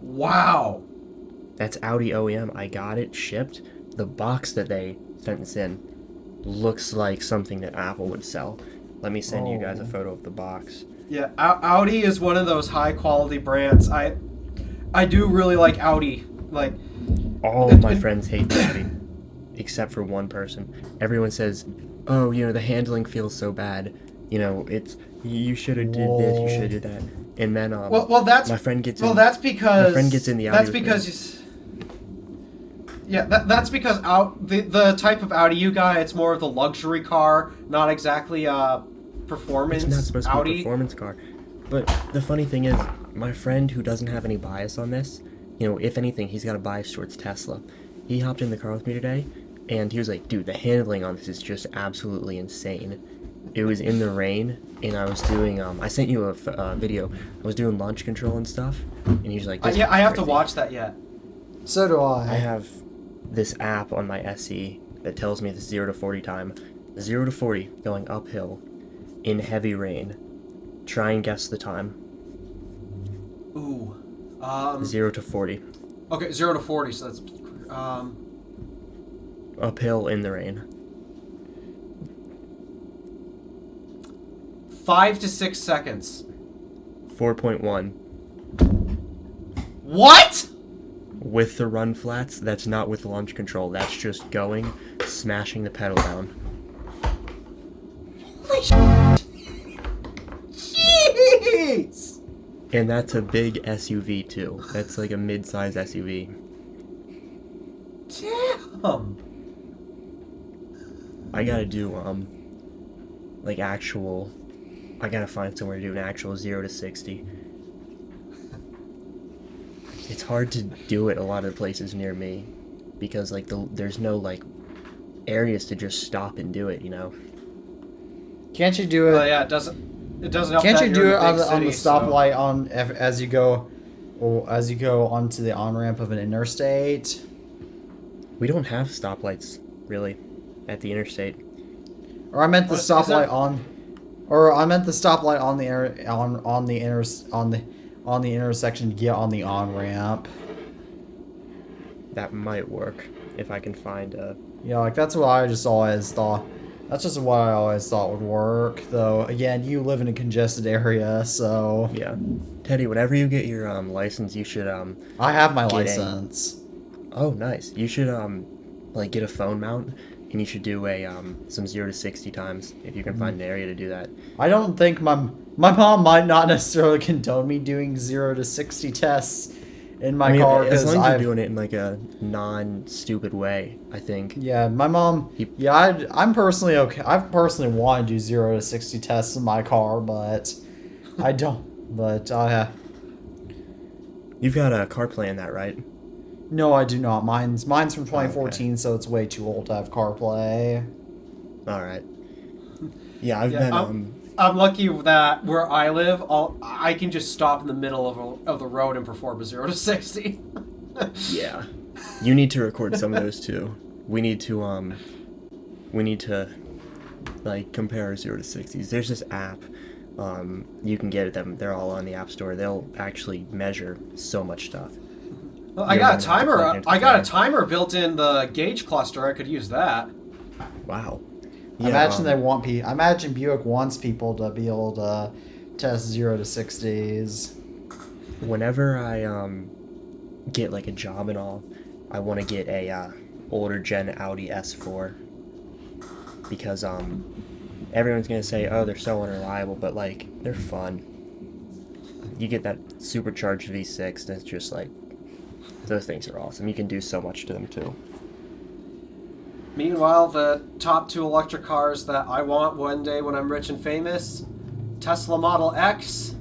Wow. That's Audi OEM. I got it shipped. The box that they sent us in looks like something that Apple would sell. Let me send you guys a photo of the box. Yeah, Audi is one of those high quality brands. I do really like Audi. Like all of my friends hate the Audi, except for one person. Everyone says, "Oh, you know, the handling feels so bad. You know, it's you should have did this, you should have did that." And then well, that's my friend gets. Well, in, that's because my friend gets in the Audi. That's because. Yeah, that's because the type of Audi you got, it's more of the luxury car, not exactly performance. It's not supposed to Audi. be a performance car. But the funny thing is, my friend who doesn't have any bias on this, you know, if anything, he's got a bias towards Tesla. He hopped in the car with me today, and he was like, "Dude, the handling on this is just absolutely insane." It was in the rain, and I was doing, I sent you a video. I was doing launch control and stuff, and he was like, yeah, I have to watch that yet. So do I. I have this app on my SE that tells me the 0 to 40 time. 0 to 40 going uphill in heavy rain. Try and guess the time. Ooh. 0 to 40. Okay, 0 to 40, so that's Uphill in the rain. 5 to 6 seconds. 4.1. What? With the run flats, that's not with launch control. That's just going, smashing the pedal down. Holy shit. Jeez! And that's a big SUV too. That's like a mid-size SUV. Damn. I gotta do like actual. I gotta find somewhere to do an actual 0 to 60. It's hard to do it a lot of places near me because like there's no like areas to just stop and do it, you know. Can't you do it? Well, yeah, it doesn't help. Can't that you you're do in it a on big the city, stoplight as you go onto the on ramp of an interstate? We don't have stoplights really at the interstate. Or I meant the What, is stoplight there- on, or I meant the stoplight on the intersection to get on the on ramp. That might work if I can find a. Yeah, like that's what I just always thought. That's just what I always thought would work. Though again, you live in a congested area, so Yeah, Teddy. Whenever you get your license, you should I have my Get a- license. Oh, nice. You should like get a phone mount and you should do a some 0 to 60 times if you can find an area to do that. I don't think my mom might not necessarily condone me doing 0 to 60 tests in my car, as long as you're doing it in like a non-stupid way, I think. Yeah, my mom. I'm personally okay. I personally want to do 0 to 60 tests in my car, but I don't. But you've got a CarPlay in that, right? No, I do not. Mine's from 2014, so it's way too old to have CarPlay. All right. Yeah, I've been. I'm lucky that where I live, I can just stop in the middle of the road and perform a 0 to 60. Yeah, you need to record some of those too. We need to like compare our 0 to 60s. There's this app. You can get them. They're all on the App Store. They'll actually measure so much stuff. Well, I got a timer. I got a timer built in the gauge cluster. I could use that. Wow. Yeah, I imagine Buick wants people to be able to test 0 to 60s. Whenever I get like a job and all, I want to get a older gen Audi S4 because everyone's gonna say, oh, they're so unreliable, but like they're fun. You get that supercharged V6, and it's just like those things are awesome. You can do so much to them too. Meanwhile, the top 2 electric cars that I want one day when I'm rich and famous, Tesla Model X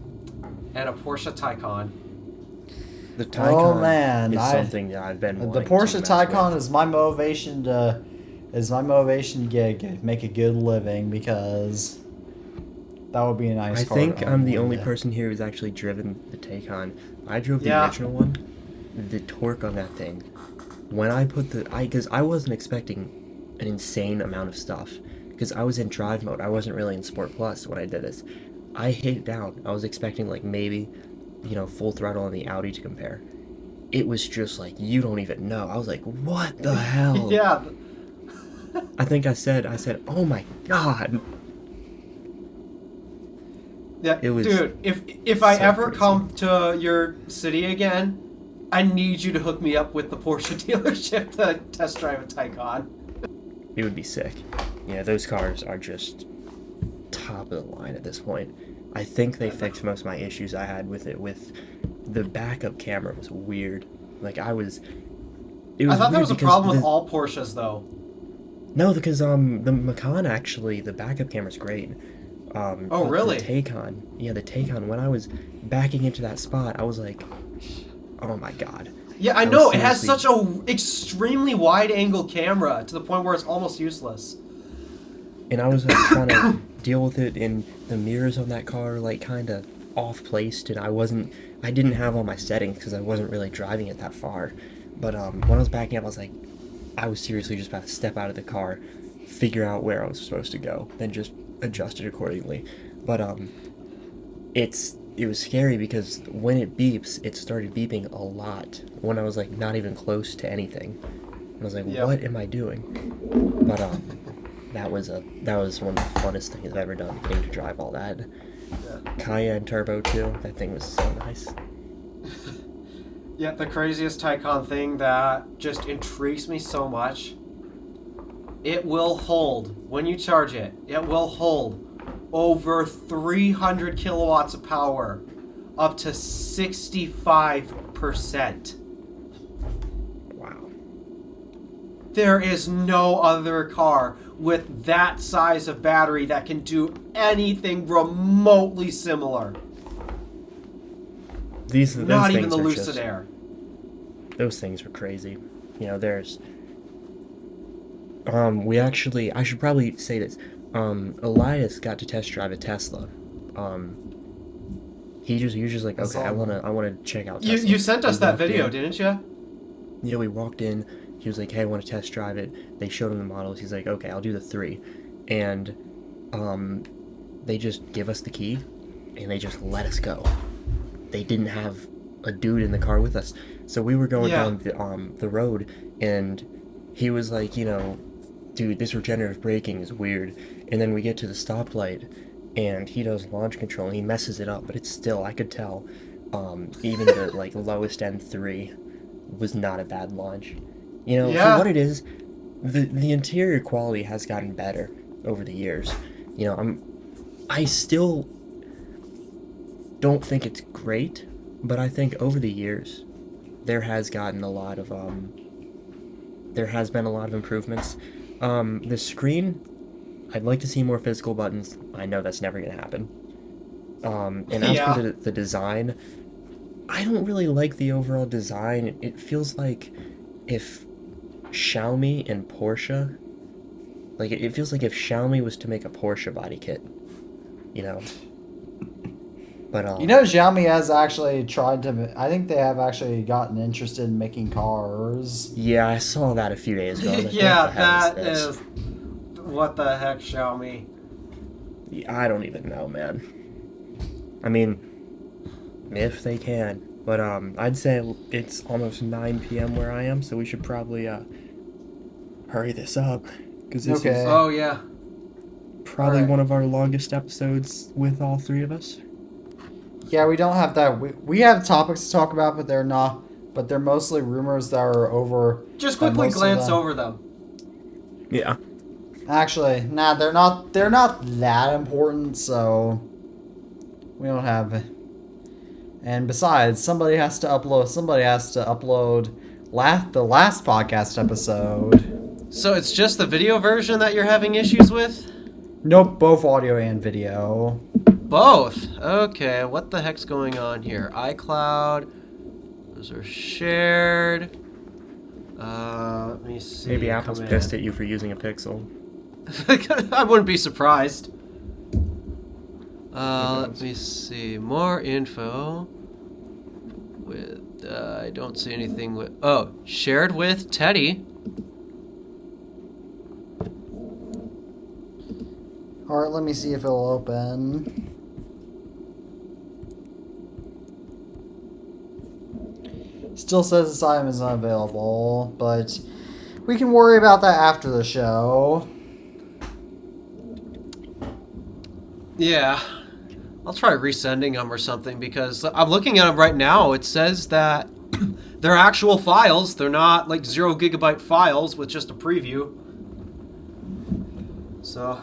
and a Porsche Taycan. The Taycan is something that I've been wanting The Porsche to mess Taycan with. is my motivation to make a good living, because that would be a nice car. I think I'm the only person here who's actually driven the Taycan. I drove the original one. The torque on that thing, when I put because I wasn't expecting an insane amount of stuff, because I was in drive mode. I wasn't really in Sport Plus when I did this. I hit it down. I was expecting like maybe, full throttle on the Audi to compare. It was just like, you don't even know. I was like, what the hell? Yeah. I think I said, oh my god. Yeah, it was, dude, if I ever crazy. Come to your city again, I need you to hook me up with the Porsche dealership to test drive a Taycan. It would be sick. Yeah, those cars are just top of the line at this point. I think they fixed most of my issues I had with it. With the backup camera was weird. Like I thought that was a problem with all Porsches, though. No, because the Macan actually, the backup camera's great. Oh, really? The Taycan. When I was backing into that spot, I was like, oh my god. Yeah, I know. It has such a extremely wide-angle camera to the point where it's almost useless. And I was trying to deal with it, and the mirrors on that car like kind of off-placed, and I didn't have all my settings because I wasn't really driving it that far. But when I was backing up, I was seriously just about to step out of the car, figure out where I was supposed to go, then just adjust it accordingly. But it was scary because when it beeps, it started beeping a lot when I was like not even close to anything. And I was like, what am I doing? But that was one of the funnest things I've ever done, getting to drive all that. Yeah. Cayenne Turbo too. That thing was so nice. Yeah, the craziest Taycan thing that just intrigues me so much. It will hold, when you charge it, it will hold over 300 kilowatts of power, up to 65%. Wow. There is no other car with that size of battery that can do anything remotely similar. Not even the Lucid Air. Those things are crazy. There's... I should probably say this. Elias got to test drive a Tesla. He was just like, okay, I wanna check out Tesla. You sent us that video, didn't you? Yeah, we walked in. He was like, hey, I want to test drive it. They showed him the models. He's like, okay, I'll do the 3. And they just give us the key, and they just let us go. They didn't have a dude in the car with us. So we were going down the road, and he was like, dude, this regenerative braking is weird. And then we get to the stoplight, and he does launch control, and he messes it up, but it's still, I could tell, even the lowest end 3 was not a bad launch. For what it is, the interior quality has gotten better over the years. You know, I still don't think it's great, but I think over the years there has been a lot of improvements. The screen, I'd like to see more physical buttons. I know that's never gonna happen. And as for the design, I don't really like the overall design. It feels like if Xiaomi and Porsche, like it feels like if Xiaomi was to make a Porsche body kit, you know. But Xiaomi has actually tried to. I think they have actually gotten interested in making cars. Yeah, I saw that a few days ago. Like, yeah, that is. What the heck, Xiaomi? I don't even know, man. I mean, if they can. But I'd say it's almost 9 p.m. where I am, so we should probably hurry this up. Because this is probably one of our longest episodes with all three of us. Yeah, we don't have that. We have topics to talk about, but they're not. But they're mostly rumors that are over. Just quickly glance over them. Yeah. Actually, nah, they're not. They're not that important, so we don't have. And besides, somebody has to upload. Somebody has to upload the last podcast episode. So it's just the video version that you're having issues with? Nope, both audio and video. Both? Okay, what the heck's going on here? iCloud. Those are shared. Let me see. Maybe Apple's pissed at you for using a Pixel. I wouldn't be surprised. Let me see. More info. With I don't see anything with. Oh, shared with Teddy. Alright, let me see if it'll open. Still says this item is unavailable, but we can worry about that after the show. Yeah. I'll try resending them or something because I'm looking at them right now. It says that they're actual files. They're not like 0 gigabyte files with just a preview. So,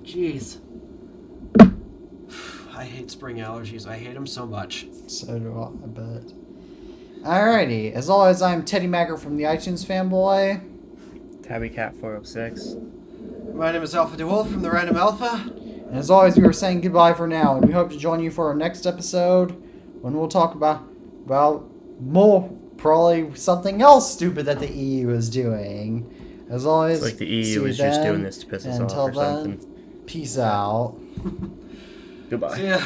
jeez. I hate spring allergies. I hate them so much. So do I bet. Alrighty. As always, I'm Teddy Magger from the iTunes Fanboy. TabbyCat406. My name is Alpha DeWolf from the Random Alpha. And as always, we are saying goodbye for now, and we hope to join you for our next episode when we'll talk about more, probably something else stupid that the EU is doing. As always, it's like the EU is just doing this to piss us off or something. Peace out. Goodbye. See ya.